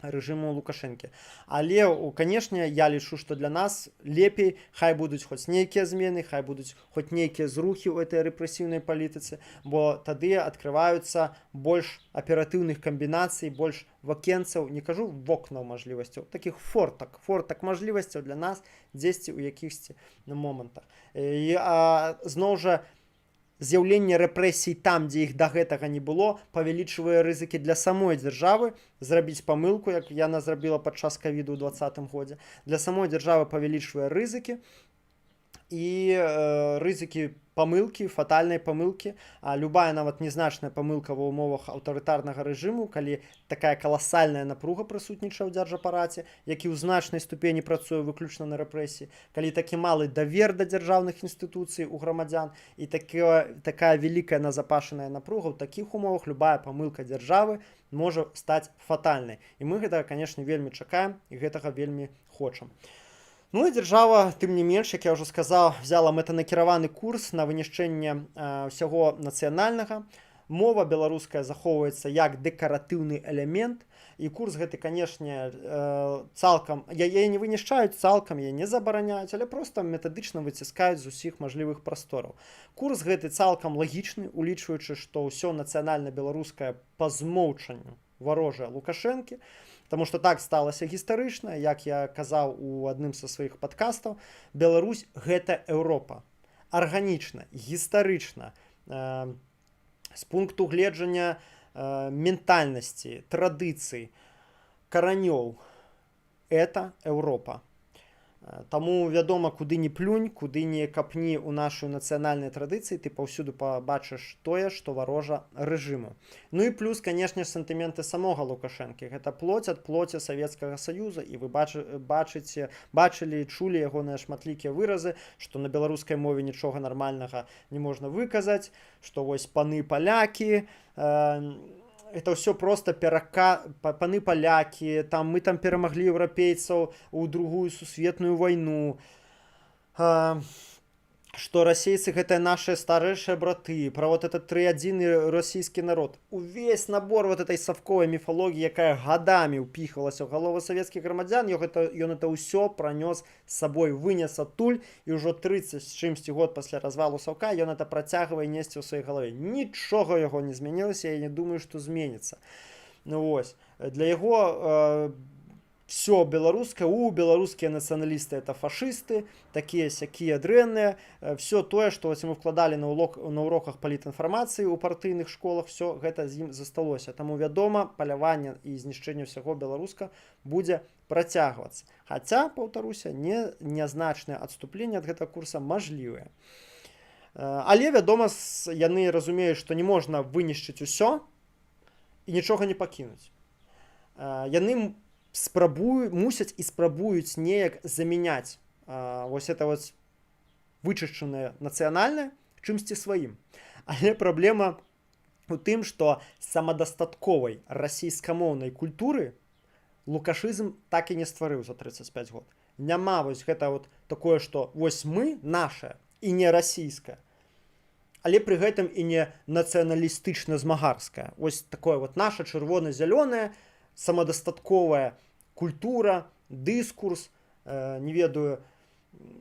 рэжыму Лукашэнкі. Але, канешне, я лічу, што для нас лепей хай будуць хоць нейкія змены, хай будуць хоць нейкія зрухі ў этой рэпрэсіўнай палітыцы, бо тады адкрываюцца больш аператыўных камбінацый, больш вакенцаў, не кажу вокнаў мажлівасцяў, такіх фортак мажлівасцяў для нас дзесьці ў якіхсьці момантах. І зноў жа, з'яўленне рэпрэсій там, дзе іх да гэтага не было, павялічвае рызыкі для самой дзяржавы зрабіць памылку, як яна зрабіла падчас ковіду ў 2020 годзе. Для самой дзяржавы павялічвае рызыкі і рызыкі памылкі, фатальнай памылкі, а любая нават незначная памылка ва ўмовах аўтарытарнага рэжыму, калі такая каласальная напруга прысутнічае ў дзяржапараце, які ў значнай ступені працуе выключна на рэпрэсіі, калі такі малы давер да дзяржаўных інстытуцый у грамадзян і такая вялікая назапашаная напруга, ў такіх умовах любая памылка дзяржавы можа стаць фатальнай. І мы гэтага, канешне, вельмі чакаем і гэтага вельмі хочам. Ну і дзяржава, тым не менш, як я ўжо сказаў, взяла мэтанакіраваны курс на вынішчэнне ўсяго нацыянальнага. Мова беларуская захоўваецца як дэкаратыўны элемент, і курс гэты, канешне, цалкам, яе не вынішчаюць цалкам, яе не забараняюць, але проста метадычна выціскаюць з усіх мажлівых прастораў. Курс гэты цалкам лагічны, улічваючы, што ўсё нацыянальна-беларускае па змоўчанню варожае Лукашэнкі, таму што так сталася гістарычна, як я казаў у адным са сваіх падкастаў, Беларусь – гэта Еўропа. Арганічна, гістарычна, з пункту гледжання ментальнасці, традыцый, каранёў – это Еўропа. Таму, вядома, куды не плюнь, куды не капні ў нашу нацыянальнай традыцыі, ты паўсюду пабачыш тое, што варожа рэжыму. Ну і плюс, канешне, сантыменты самога Лукашэнкі. Гэта плоць ад плоці Савецкага Саюза, і вы бачылі і чулі ягоныя шматлікія выразы, што на беларускай мове нічога нармальнага не можна выказаць, што вось паны палякі, это ўсё просто паны палякі, там мы там перамаглі еўрапейцаў у другую сусветную вайну, што расейцы гэта наши старэйшыя браты, пра вот этот трыадзіны расійскі народ. Увесь набор вот этой савковай міфалогіі, якая гадамі ўпіхалася ў галовы савецкіх грамадзян, ён это ўсё пранёс з сабой, вынес адтуль, і ўжо 30 з чымсьці год пасля развалу саўка ён это працягвае несці ў сваёй галаве. Нічога яго не змянілася, я не думаю, што зменіцца. Ну вось, для яго все беларускае, беларускія нацыяналісты это фашысты, такія сякія дрэнныя, все тое, што мы вкладалі на уроках палітінфармацыі ў партыйных школах, все гэта з ім засталося. Таму, вядома, паляванне і знішчэнне ўсяго беларуска будзе працягвацца. Хаця, паўтаруся, нязначнае адступленне ад гэтага курса мажлівае. Але, вядома, яны разумеюць, што не можна вынішчыць усё і нічога не пакінуць. Яны мусяць і спрабуюць неяк замяняць вось это вот вычышчанае нацыянальнае чымсьці сваім. Але праблема у тым, што самадастатковай расійскамоўнай культуры лукашызм так і не стварыў за 35 год. Няма вось гэта вот такое, што вось мы нашае і не расійскае, але пры гэтым і не нацыяналістычна-змагарская. Вось такое вот наша чырвона-зялёная самадастатковая культура, дыскурс, не ведаю,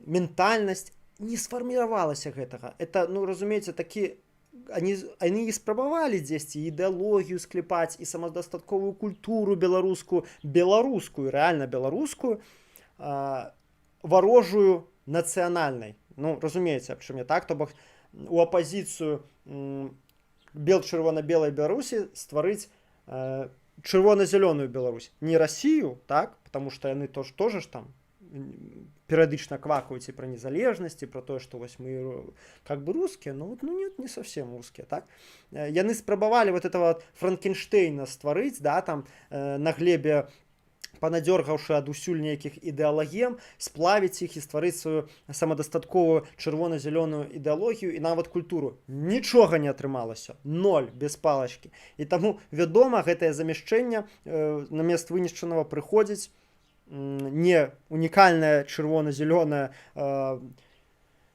ментальнасць не сфарміравалася гэтага. Это, ну, разумееце, такі они і спрабавалі дзесьці ідэалогію склепаць і самадастатковую культуру беларускую, рэальна беларускую, варожую нацыянальнай. Ну, разумееце, аб чым я так, то бок у апазіцыю чырвона-белай Беларусі стварыць чырвона-зялёную Беларусь. Не Россию, так, потому что яны тоже ж там перыядычна квакаюць і пра незалежнасць, і пра тое, што вось мы как бы рускія, но вот, ну нет, не совсем рускія, так. Яны спрабавалі вот этого Франкенштейна стварыць, да, там на глебе панадзёргаўшы адусюль нейкіх ідэалагем, сплавіць іх і стварыць сваю самадастатковую чырвона-зялёную ідэалогію і нават культуру. Нічога не атрымалася. 0, без палачкі. І таму, вядома, гэтае замяшчэнне намест вынішчанага прыходзіць не унікальная чырвона-зялёная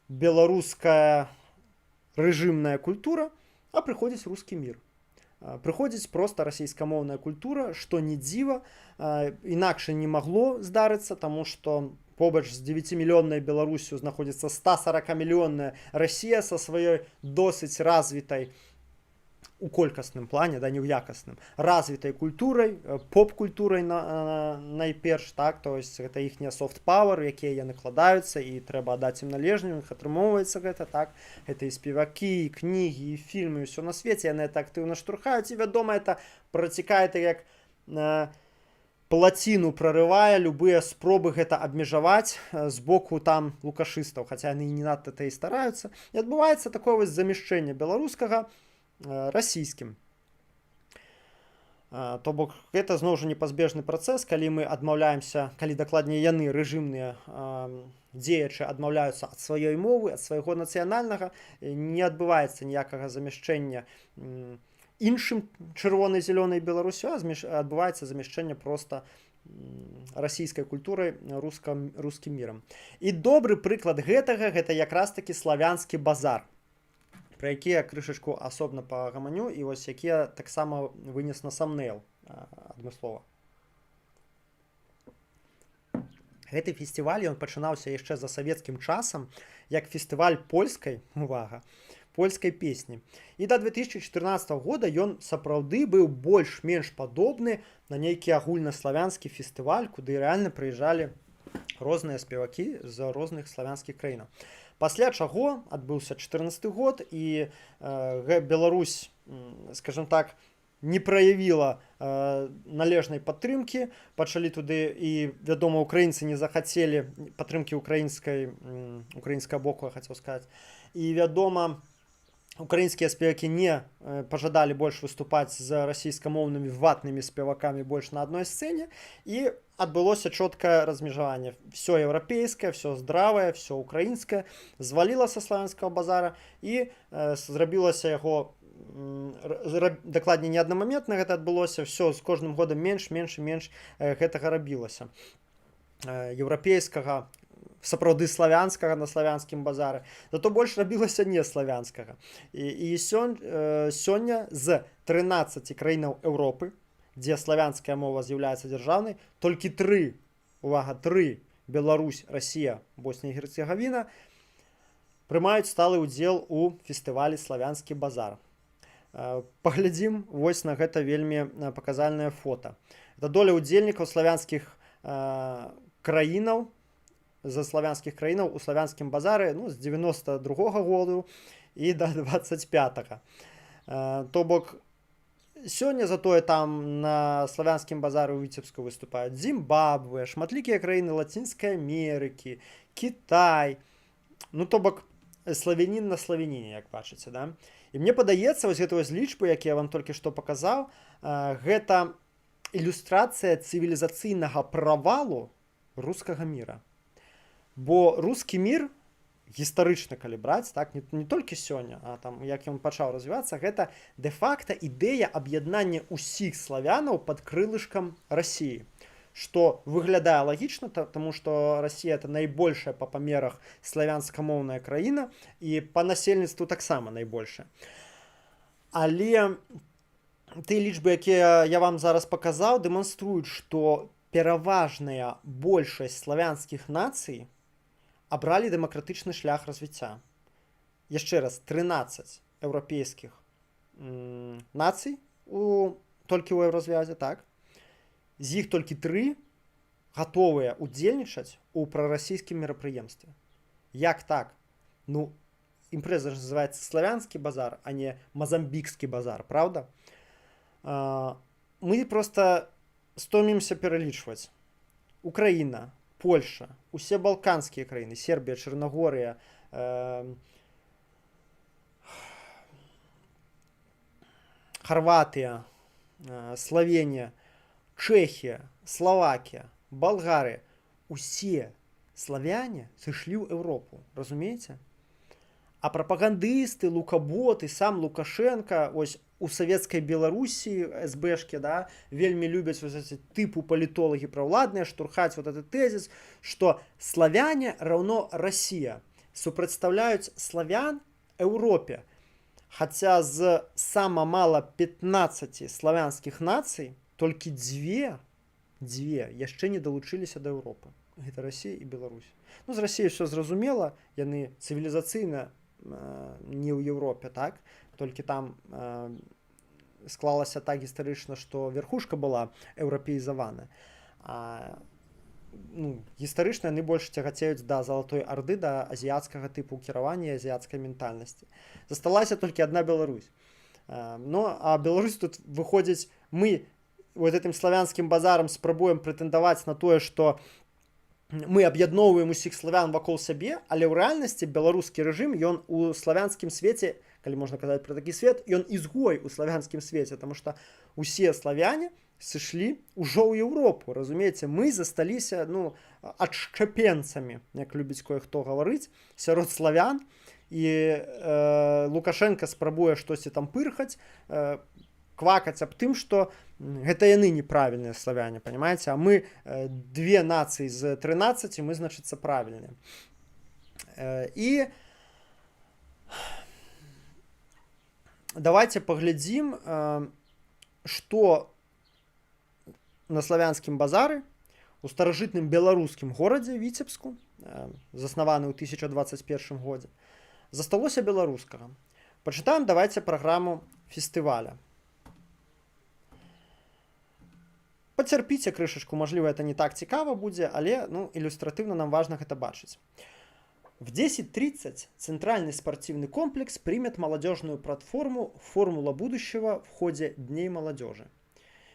беларуская рэжымная культура, а прыходзіць рускі мір. Прыходзіць проста расійскамоўная культура, што не дзіва, інакш не магло здарыцца, таму што побач з 9-мільённай Беларусю знаходзіцца 140-мільённая Расія са сваёй досыць развітай у колькасным плане, да, не ў якасным, развітай культурай, поп-культурай найперш, так, то есть гэта іхнія софт-пауэр, якія яны накладаюцца, і трэба аддаць ім належнае, у іх атрымоўваецца гэта, так, гэта і спевакі, і кнігі, і фільмы, і ўсё на свеце, яны это актыўна штурхаюць, і, вядома, это працякае як плаціну прарывае любыя спробы гэта абмежаваць з боку там лукашыстаў, хаця яны не надта і стараюцца, і адбываецца такое вось замяшчэнне беларускага расійскім. То бок гэта зноў жа непазбежны працэс, калі мы адмаўляемся, калі дакладней яны рэжымныя дзеячы адмаўляюцца ад сваёй мовы, ад свайго нацыянальнага, не адбываецца ніякага замяшчэння іншым чырвонай-зялёнай Беларусю, а адбываецца замяшчэнне проста расійскай культурай рускім мірам. І добры прыклад гэтага гэта якраз такі славянскі базар, пра які я крышачку асобна пагаманю, і вось які я таксама вынес на самнейл адмыслова. Гэты фестываль, ён пачынаўся яшчэ за савецкім часам, як фестываль польскай, увага, польскай песні. І да 2014 года ён сапраўды быў больш-менш падобны на нейкі агульнаславянскі фестываль, куды рэальна прыязджалі розныя спевакі з розных славянскіх краінаў. Пасля чаго адбыўся 14 год, і Беларусь, скажем так, не праявіла належнай падтрымкі, пачалі туды, і вядома, украінцы не захацелі падтрымкі украінскага боку, я хацеў сказаць, і вядома, украінскія спевакі не пажадалі больш выступаць з расійскамоўнымі ватнымі спевакамі больш на адной сцэне, і адбылося чёткае размежаванне. Всё еўрапейскае, всё здравае, всё украінскае зваліла са славянскага базара, і зрабілася яго дакладней не аднамаментна гэта адбылося, все з кожным годам менш і менш гэтага рабілася еўрапейскага, сапраўды славянскага на славянскім базары, зато больш рабілася не славянскага. І сёння з 13 краінаў Еўропы, дзе славянская мова з'яўляецца дзяржаўнай, толькі 3, увага, 3, Беларусь, Расія, Босня і Герцегавіна, прымаюць сталы ўдзел у фестывалі «Славянскі базар». Паглядзім вось на гэта вельмі паказальнае фота. Это доля ўдзельнікаў славянскіх краінаў, за славянскіх краінаў у славянскім базары з 92-го году і да 25-го. То бок, сёння затое там на славянскім базары ў Віцебску выступаюць Зімбабве, шматлікія краіны Лацінскай Амерыкі, Кітай. То бок, славянін на славяніне, як бачыце, да? І мне падаецца, вось гэта лічбы, якія я вам толькі што паказаў, гэта ілюстрацыя цывілізацыйнага правалу рускага міра. Бо рускі мір, гістарычна калі браць, так, не толькі сёння, а там, як ён пачаў развівацца, гэта дэ-факта ідэя аб'яднання ўсіх славянаў пад крылышкам Расіі. Што выглядае лагічна, таму што Расія это найбольшая па памерах славянскамоўная краіна, і па насельніцтву таксама найбольшая. Але тыя лічбы, якія я вам зараз паказаў, дэманструюць, што пераважная большасць славянскіх нацый абралі дэмакратычны шлях развіцця. Яшчэ раз, 13 еўрапейскіх нацый толькі ў еўразвязе, так? З іх толькі 3 гатовыя удзельнічаць у прарасійскім мерапрыемстве. Як так? Імпрэза ж называецца славянскі базар, а не мазамбікскі базар, правда? Мы проста стомімся пералічваць. Украіна, Польша, усе балканскія краіны, Сербія, Чарнагорыя, Харватыя, Славенія, Чэхія, Славакія, Балгарыя, усе славяне сышлі ў Еўропу, разумееце? А прапагандысты, лукаботы, сам Лукашенко, ось у савецкай Беларусі, СБшкі, да, вельмі любяць тыпу палітолагі праўладныя штурхаць этот тезіс, што славяне раўно Расія, супрацьстаўляюць славян Еўропе. Хаця з сама мала 15 славянскіх нацый толькі дзве яшчэ не далучыліся да Еўропы. Гэта Расія і Беларусь. З Расіяй ўсё зразумела, яны цывілізацыйна не ў Еўропе, так? Толькі там склалася так гістарычна, што верхушка была еўрапеізавана. Гістарычна яны больш цягацеюць да залатой арды, да азіяцкага тыпу кіравання, азіяцкай ментальнасці. Засталася толькі адна Беларусь. А Беларусь тут выходзіць, мы вот этим славянскім базарам спрабуем прэтэндаваць на тое, што мы аб'ядноўваем усіх славян вакол сябе, але ў рэальнасці беларускі рэжым, ён у славянскім свеце, калі можна казаць пра такі свет, ён ізгой у славянскім свеце, таму што усе славяне сышлі ўжо ў Еўропу, разумееце, мы засталіся адшчапенцамі, як любіць кое-хто гаварыць, сярод славян, і Лукашенко спрабуе штосьці там пырхаць, квакаць аб тым, што гэта яны неправільныя славяне, понимаете? А мы 2 нацыі з 13, мы, значыцца, правільныя. І давайте паглядзім, што на славянскім базары у старажытным беларускім горадзе Віцебску, заснаваны ў 1021 годзе, засталося беларускага. Пачытаем давайте праграму фестываля. Пацярпіце крышачку, мажліва, это не так цікава будзе, але ілюстратыўна нам важна гэта бачыць. В 10:30 Центральный спортивный комплекс примет молодежную платформу «Формула будущего» в ходе Дней молодежи.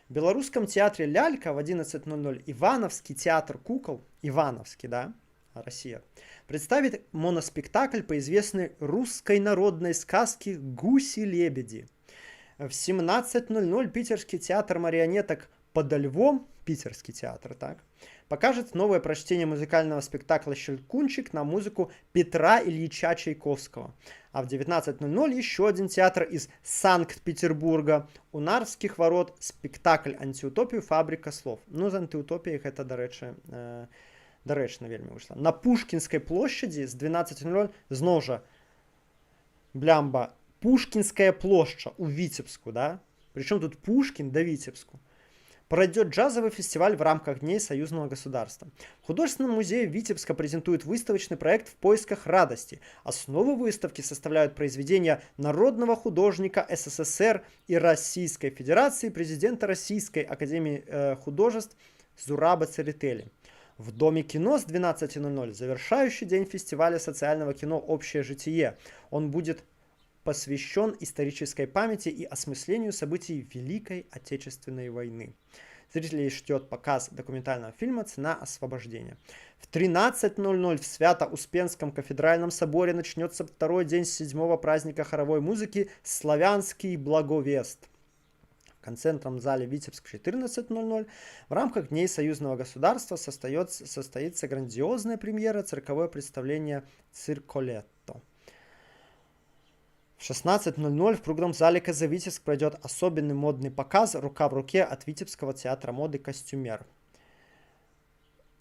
В Белорусском театре «Лялька» в 11:00 Ивановский театр кукол, Ивановский, да, Россия, представит моноспектакль по известной русской народной сказке «Гуси-лебеди». В 17:00 Питерский театр марионеток «Подо львом», Питерский театр, так, покажет новое прочтение музыкального спектакля «Щелкунчик» на музыку Петра Ильича Чайковского. А в 19:00 еще один театр из Санкт-Петербурга, у Нарвских ворот, спектакль «Антиутопию. Фабрика слов». Ну, з антиутопіях это, доречно вельмі вышло. На Пушкинской площади с 12:00 зноў жа блямба Пушкинская площадь у Витебску, да? Причем тут Пушкин да Витебску. Пройдет джазовый фестиваль в рамках Дней союзного государства. В художественном музее Витебска презентует выставочный проект «В поисках радости». Основу выставки составляют произведения народного художника СССР и Российской Федерации, президента Российской Академии художеств Зураба Церетели. В Доме кино с 12:00 завершающий день фестиваля социального кино «Общее житие». Он будет посвящен исторической памяти и осмыслению событий Великой Отечественной войны. Зрителей ждет показ документального фильма «Цена освобождения». В 13:00 в Свято-Успенском кафедральном соборе начнется второй день 7-го праздника хоровой музыки «Славянский благовест». В концертном зале Витебск в 14:00 в рамках Дней союзного государства состоится грандиозная премьера цирковое представление «Цирколетто». В 16:00 в круглом зале КЗ Витебск пройдет особенный модный показ «Рука в руке» от Витебского театра моды «Костюмер».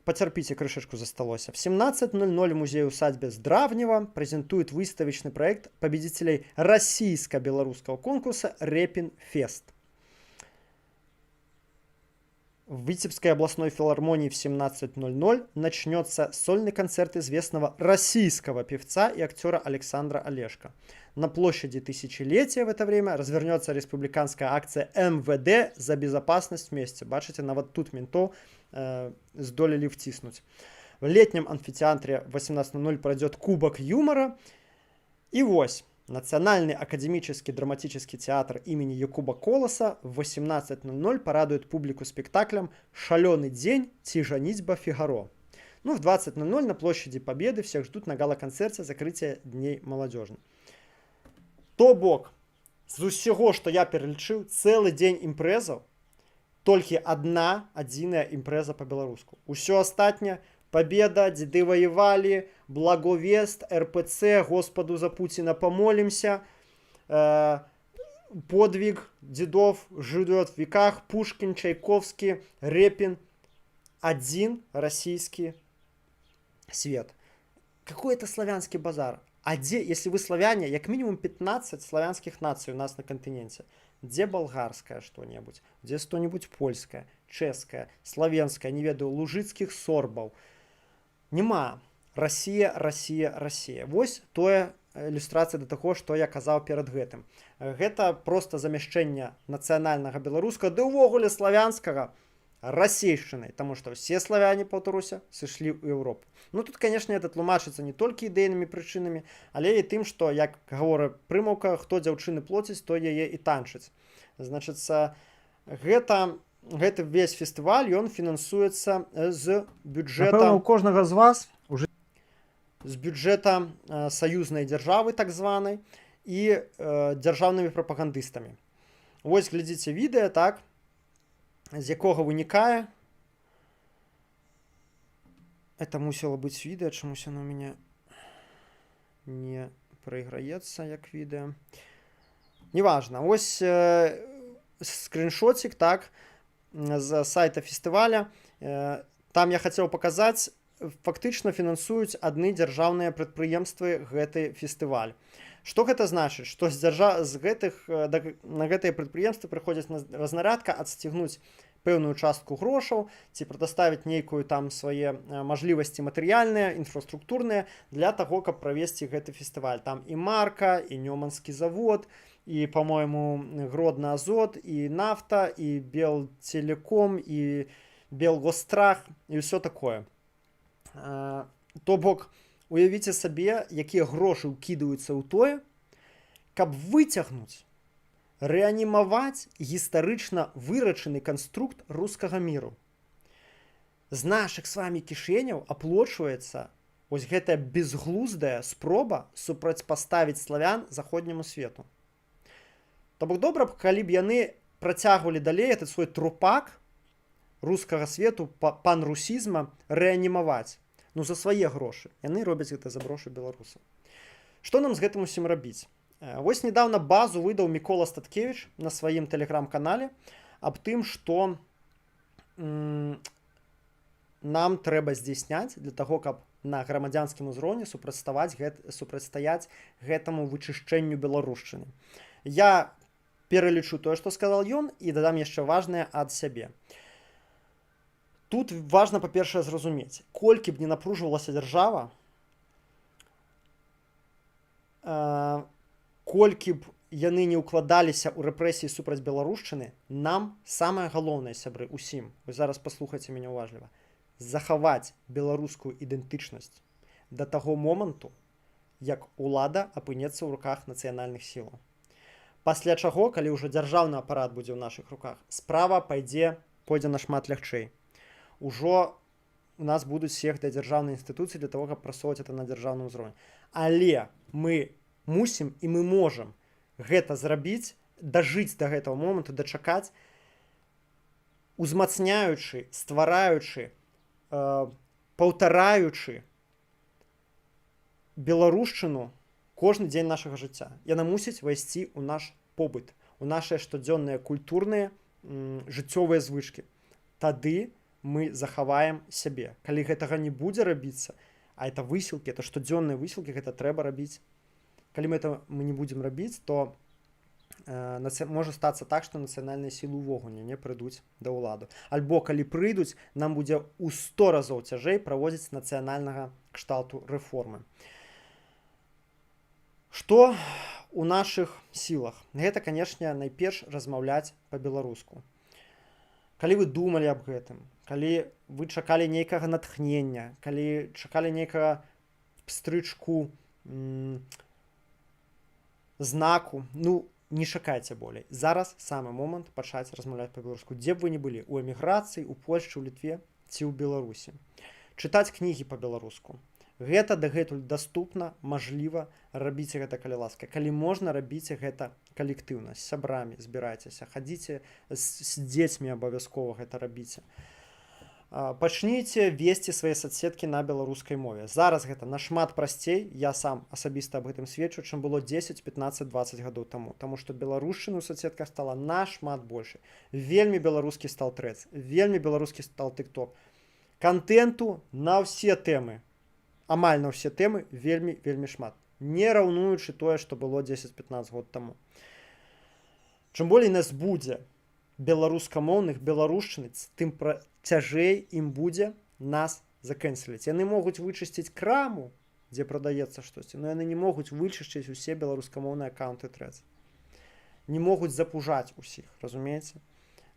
Потерпите, крышечку засталося. В 17:00 музей-усадьбе Здравнева презентует выставочный проект победителей российско-белорусского конкурса «Репин Фест». В Витебской областной филармонии в 17:00 начнется сольный концерт известного российского певца и актера Александра Олешко. На площади Тысячелетия в это время развернется республиканская акция МВД за безопасность вместе. Бачите, на вот тут менто здолели втиснуть. В летнем амфитеатре в 18:00 пройдет Кубок юмора. И вось. Национальный академический драматический театр имени Якуба Колоса в 18:00 порадует публику спектаклем «Шаленый день. Ці жаніцьба Фигаро». Ну, в 20:00 на площади Победы всех ждут на гала-концерте закрытия Дней молодежи. То бок, з усього, што я пералічыў, цэлы дзень імпрэзаў, толькі адзіная імпрэза па-беларуску. Усё астатняе Победа, деды воевали, Благовест, РПЦ, Господу за Путина помолимся, подвиг дедов живет в веках, Пушкин, Чайковский, Репин. Один российский свет. Какой это славянский базар? А где, если вы славяне, як минимум 15 славянских наций у нас на континенте. Где болгарское что-нибудь? Где что-нибудь польское, чешское, славянское, не ведаю, лужицких сорбов. Нема. Россия, Россия, Россия. Вось тое ілюстрацыя да таго, што я казаў перад гэтым. Гэта проста замяшчэнне нацыянальнага беларускага, ды ўвогуле славянскага расейшчынай, таму што ўсе славяне, паўтаруся, сышлі ў Еўропу. Ну тут, канешне, это тлумачыцца не толькі ідэйнымі прычынамі, але і тым, што, як гаворы прымаўка, хто дзяўчыны плоціць, то яе і танчыць. Значыцца, гэты весь фестываль, ён фінансуецца з бюджэта... Напэўна, у кожнага з вас уже з бюджэта саюзнай дзяржавы, так званай, і дзяржаўнымі прапагандыстамі. Вось, глядзіце відэа, так, з якога вынікае. Это мусіло быць відэа, чамусь оно у меня не прайграецца, як відэа. Неважно. Ось скриншотик, так, з сайта фестываля. Там я хацеў паказаць, фактычна фінансуюць адны дзяржаўныя прадпрыемствы гэты фестываль. Што гэта значыць? Што на гэтыя прадпрыемствы прыходзіць разнарядка адсцігнуць пэўную частку грошаў ці прадаставіць нейкую там свае мажлівасці матэрыяльныя, інфраструктурныя для таго, каб правесці гэты фестываль. Там і Марка, і Нёманскі завод, і, па-мойму, Гродна Азот, і Нафта, і Белтелеком, і Белгострах, і ўсё такое. То бок, Уявіце сабе, якія грошы ўкідаюцца ў тое, каб выцягнуць, рэанімаваць гістарычна вырашаны канструкт рускага міру. З нашых з вамі кішэняў аплочваецца вось гэтая безглуздая спроба супрацьпаставіць славян заходняму свету. То бок добра б, калі б яны працягвалі далей этот свой трупак рускага свету, панрусізма рэанімаваць. Ну, за свае грошы. Яны робяць гэта за грошы беларусаў. Што нам з гэтым усім рабіць? Вось недавно базу выдаў Мікола Статкевіч на сваім тэлеграм-канале аб тым, што нам трэба здзейсняць для таго, каб на грамадзянскім узроўні супрацьстаяць гэтаму вычышчэнню беларушчыны. Я пералічу тое, што сказал ён, і дадам яшчэ важнае ад сябе. Тут важна, па-першае, зразумець, колькі б не напружвалася дзяржава, колькі б яны не ўкладаліся ў рэпрэсіі супраць беларушчыны, нам самае галоўнае, сябры, усім, вы зараз паслухайце мяне ўважліва, захаваць беларускую ідэнтычнасць да таго моманту, як улада апынецца ў руках нацыянальных сілаў. Пасля чаго, калі ўжо дзяржаўны апарат будзе ў нашых руках, справа пойдзе нашмат лягчэй. Ужо у нас будуць сехтыя дзяржаўныя інстытуцыі для того, каб прасоўваць это на дзяржаўным узроўні. Але мы мусім і мы можам гэта зрабіць, дажыць да гэтага моманту, дачакаць, узмацняючы, ствараючы, паўтараючы беларушчыну кожны дзень нашага жыцця. Яна мусіць вайсці ў наш побыт, у нашыя штодзённыя культурныя жыццёвыя звычкі. Тады мы захаваем сябе. Калі гэтага не будзе рабіцца, а это высілкі, это штодзённыя высілкі, гэта трэба рабіць. Калі мы не будзем рабіць, то можа стацца так, што нацыянальныя сілы ўвогуле не прыйдуць да ўладу. Альбо калі прыйдуць, нам будзе ў 100 разоў цяжэй праводзіць нацыянальнага кшталту рэформы. Што у нашых сілах? Гэта, канешне, найперш размаўляць па-беларуску. Калі вы думалі аб гэтым, калі вы чакалі нейкага натхнення, калі чакалі нейкага пстрычку, знаку, ну, не чакайце болей. Зараз самы момант пачаць размаўляць па-беларуску. Дзе б вы не былі? У эміграцыі, у Польшчы, у Літве ці ў Беларусі. Чытаць кнігі па-беларуску. Гэта дагэтуль даступна, мажліва, рабіце гэта, калі ласка. Калі можна, рабіце гэта калектыўна, з сябрамі збірайцеся, хадзіце з дзецьмі, абавязкова гэта рабіце. Пачніце весці свае соцсеткі на беларускай мове. Зараз гэта нашмат прасцей, я сам асабіста аб гэтым сведчу, чым было 10, 15, 20 гадоў таму. Таму што беларушчыны ў соцсетках стала нашмат больш. Вельмі беларускі стал Threads, вельмі беларускі стал TikTok. Кантэнту на ўсе тэмы, амаль на ўсе тэмы вельмі шмат. Не раўнуючы тое, што было 10-15 год таму. Чым болей нас будзе беларускамоўных, беларушчыніц, тым цяжэй ім будзе нас закэнселіць. Яны могуць вычысціць краму, дзе прадаецца штосьці, но яны не могуць вычысціць усе беларускамоўныя аккаунты Threads. Не могуць запужаць усіх, разумееце?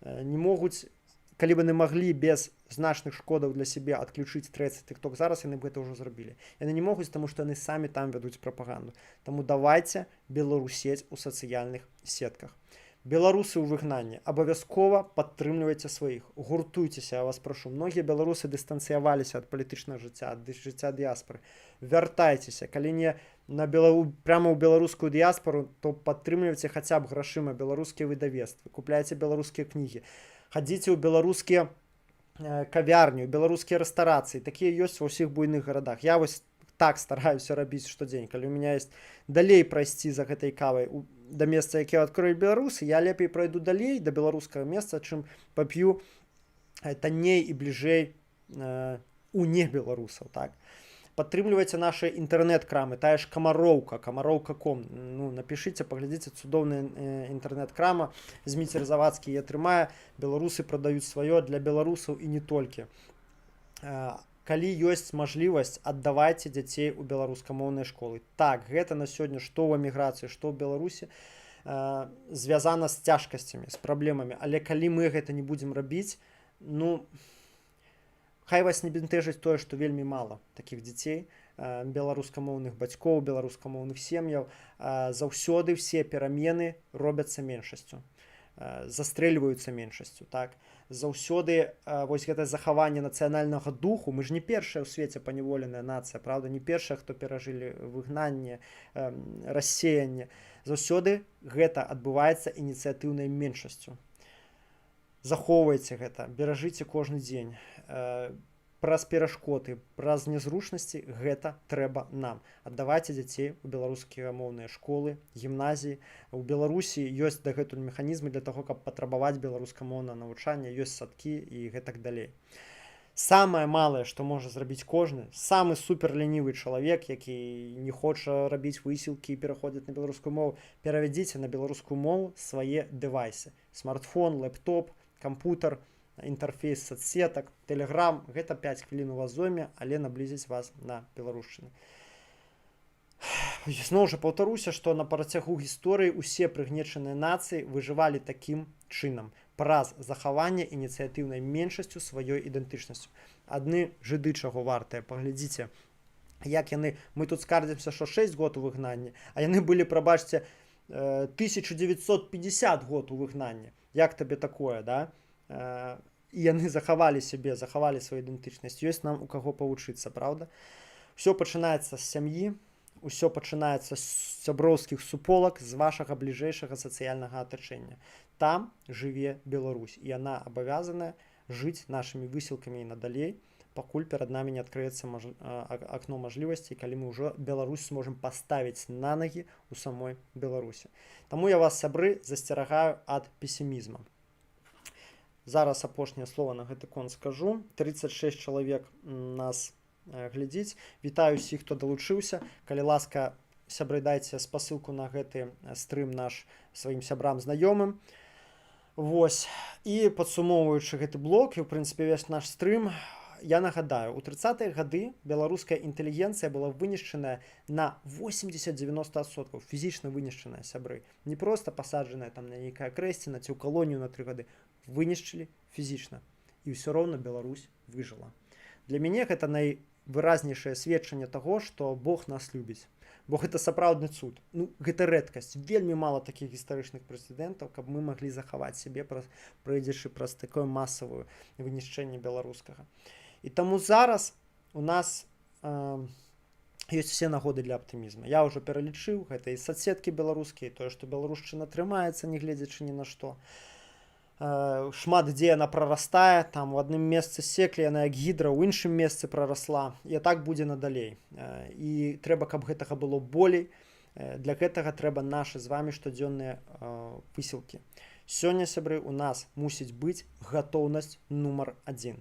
Не могуць, калі бы яны маглі без значных шкодаў для сябе адключыць Threads і TikTok, зараз яны б гэта ўжо зрабілі. Яны не могуць, таму што яны самі там вядуць прапаганду. Таму давайце беларусець у сацыяльных сетках. Беларусы ў выгнанні, абавязкова падтрымлівайце сваіх, гуртуйцеся, я вас прашу. Многія беларусы дыстанцыяваліся ад палітычнага жыцця, ад жыцця дыяспары. Вяртайцеся, калі не прямо ў беларускую дыяспару, то падтрымлівайце хаця б грашыма беларускія выдавецтвы, купляйце беларускія кнігі, хадзіце ў беларускія кавярні, беларускія рэстарацыі, такія ёсць ва ўсіх буйных гарадах. Я вось так стараюся рабіць штодзень. Калі у меня есть далей прайсці за гэтай кавай да месца, які адкрыюць беларусы, я лепей пройду далей да беларускага месца, чым пап'ю танней і бліжэй у небеларусаў. Так? Падтрымлівайце нашы інтэрнэт-крамы, тая ж камароўка, камароўка.com. Ну, напішыце, паглядзіце, цудоўная інтэрнэт-крама. Зміцер Завадскі яе трымае, беларусы прадаюць сваё для беларусаў і не толькі. Калі ёсць мажлівасць, аддавайце дзяцей у беларускамоўныя школы. Так, гэта на сёння што ў эміграцыі, што ў Беларусі звязана з цяжкасцямі, з праблемамі. Але калі мы гэта не будзем рабіць, ну, хай вас не бянтэжыць тое, што вельмі мала такіх дзяцей беларускамоўных бацькоў, беларускамоўных сем'яў, заўсёды все перамены робяцца меншасцю, застрэльваюцца меншасцю, так. Заўсёды вось гэта захаванне нацыянальнага духу, мы ж не першая ў свеце паняволеная нацыя, правда, не першая, хто перажылі выгнанне, рассеянне. Заўсёды гэта адбываецца ініцыятыўнай меншасцю. Захоўвайце гэта, беражыце кожны дзень. Праз перашкоды, праз нязручнасці гэта трэба нам. Аддавайце дзяцей у беларускія моўныя школы, гімназіі. У Беларусі ёсць дагэтуль механізмы для таго, каб патрабаваць беларускамоўнае навучанне, ёсць садкі і гэтак далей. Самае малае, што можа зрабіць кожны, самы суперлянівы чалавек, які не хоча рабіць высілкі і пераходзіць на беларускую мову, перавядзіце на беларускую мову свае дэвайсы. Смартфон, лэптоп, кампутер, інтэрфейс соцсетак, тэлеграм, гэта 5 хвілін у вас зойме, але наблізіць вас на беларушчыну. Зноў жа паўтаруся, што на працягу гісторыі усе прыгнечаныя нацыі выжывалі такім чынам, праз захаванне ініцыятыўнай меншасцю сваёй ідэнтычнасцю. Адны жыды чаго вартыя, паглядзіце, як яны, мы тут скардзімся, што 6 год у выгнанні, а яны былі, прабачце, 1950 год у выгнанні. Як табе такое, да? І яны захавалі сябе, захавалі сваю ідэнтычнасць. Ёсць нам у каго павучыцца, правда? Усё пачынаецца з сям'і, усё пачынаецца з сяброўскіх суполак, з вашага бліжэйшага сацыяльнага атачэння. Там жыве Беларусь, і яна абавязаная жыць нашымі высілкамі і надалей, пакуль перад намі не адкрыецца акно мажлівасцей, калі мы ўжо Беларусь зможам паставіць на нагі ў самой Беларусі. Таму я вас, сябры, засцерагаю ад песімізму. Зараз апошняе слова на гэты конт скажу. 36 чалавек нас глядзіць. Вітаю ўсіх, хто далучыўся. Калі ласка, сябры, дайце спасылку на гэты стрым наш сваім сябрам, знаёмым. Вось. І падсумоўваючы гэты блок, і, ў прынцыпе, весь наш стрым, я нагадаю, у 30-е гады беларуская інтэлігенцыя была вынішчаная на 80-90%. Фізічна вынішчаная, сябры. Не проста пасаджаная там на нейкае крэсціна ці ў калонію на 3 гады. Вынішчылі фізічна. І ўсё роўна Беларусь выжыла. Для мяне гэта найвыразнейшае сведчанне таго, што Бог нас любіць. Бо гэта сапраўдны цуд. Ну, гэта рэдкасць. Вельмі мала такіх гістарычных прэзідэнтаў, каб мы маглі захаваць сябе, пройдзячы праз такое масавае вынішчэнне беларускага. І таму зараз у нас ёсць усе нагоды для аптымізму. Я ўжо пералічыў, гэта і соцсеткі беларускія, тое, што беларушчына трымаецца, не гледзячы ні на што. Шмат дзе яна прарастае, там у адным месцы секлі, яна як гідра, ў іншым месцы прарасла, і так будзе надалей. І трэба, каб гэтага было болей. Для гэтага трэба нашы з вамі штодзённыя высілкі. Сёння, сябры, у нас мусіць быць гатоўнасць нумар 1.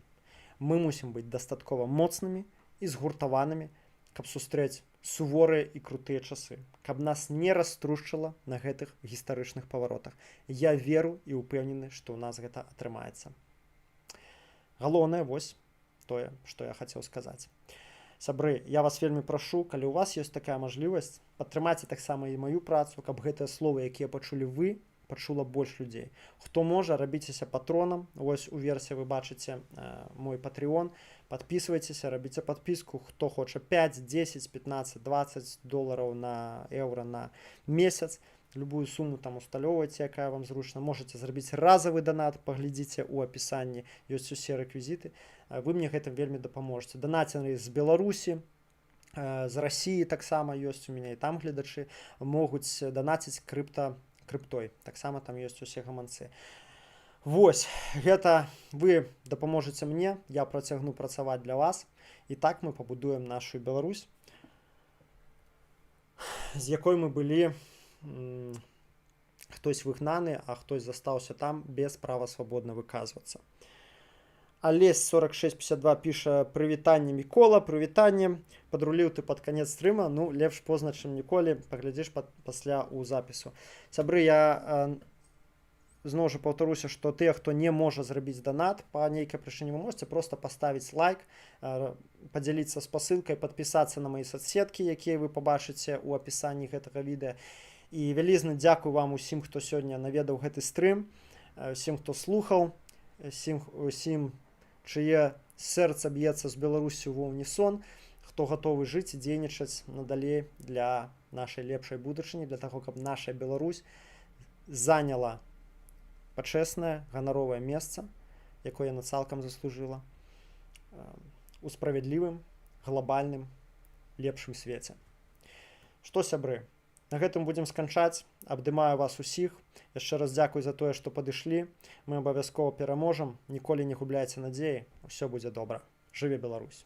Мы мусім быць дастаткова моцнымі і згуртаванымі, каб сустрэць суворыя і крутыя часы, каб нас не раструшчыла на гэтых гістарычных паваротах. Я веру і ўпэўнены, што ў нас гэта атрымаецца. Галоўнае вось тое, што я хацеў сказаць. Сябры, я вас вельмі прашу, калі ў вас ёсць такая мажлівасць, падтрымайце таксама і маю працу, каб гэтыя словы, якія пачулі вы, пачула больш людзей. Хто можа, рабіцеся патронам. Вось у версе вы бачыце мой патреон. Падпісвайцеся, рабіце падпіску. Хто хоча 5, 10, 15, 20 долараў на еўра на месяц. Любую суму там усталёўвайце, якая вам зручна. Можаце зрабіць разавы данат, паглядзіце ў апісанні. Ёсць усе рэквізіты. Вы мне гэтым вельмі дапаможаце. Данацеры з Беларусі, з Расіі таксама ёсць у мяне, і там гледачы могуць данаціць криптой. Таксама там ёсць усе гаманцы. Вось, гэта вы дапаможаце мне, я працягну працаваць для вас. І так мы пабудуем нашу Беларусь, з якой мы былі хтось выгнаны, а хтось застаўся там без права свабодна выказвацца. Алесь 4652 піша: прывітанне, Мікола, прывітанне. Падруліў ты пад канец стрыма, ну, лепш позна, чым ніколі, паглядзіш пасля ў запісу. Сябры, я зноў жа паўтаруся, што тыя, хто не можа зрабіць данат, па нейкай прычыне вы можаце проста паставіць лайк, падзяліцца спасылкай, падпісацца на мае соцсеткі, якія вы пабачыце ў апісанні гэтага відэа. І вялізна дзякую вам усім, хто сёння наведаў гэты стрым, усім, хто слухаў, усім, чые сэрца б'ецца з Беларусю ва ўнісон. хто гатовы жыць і дзейнічаць надалей для нашай лепшай будучыні, для таго, каб наша Беларусь заняла пачэснае ганаровае месца, якое яна цалкам заслужыла у справядлівым, глобальным, лепшым свеце. Што, сябры, на гэтым будзем сканчаць. Абдымаю вас усіх. Яшчэ раз дзякуй за тое, што падышлі. Мы абавязкова пераможам. Ніколі не губляйце надзеі. Усё будзе добра. Жыве Беларусь!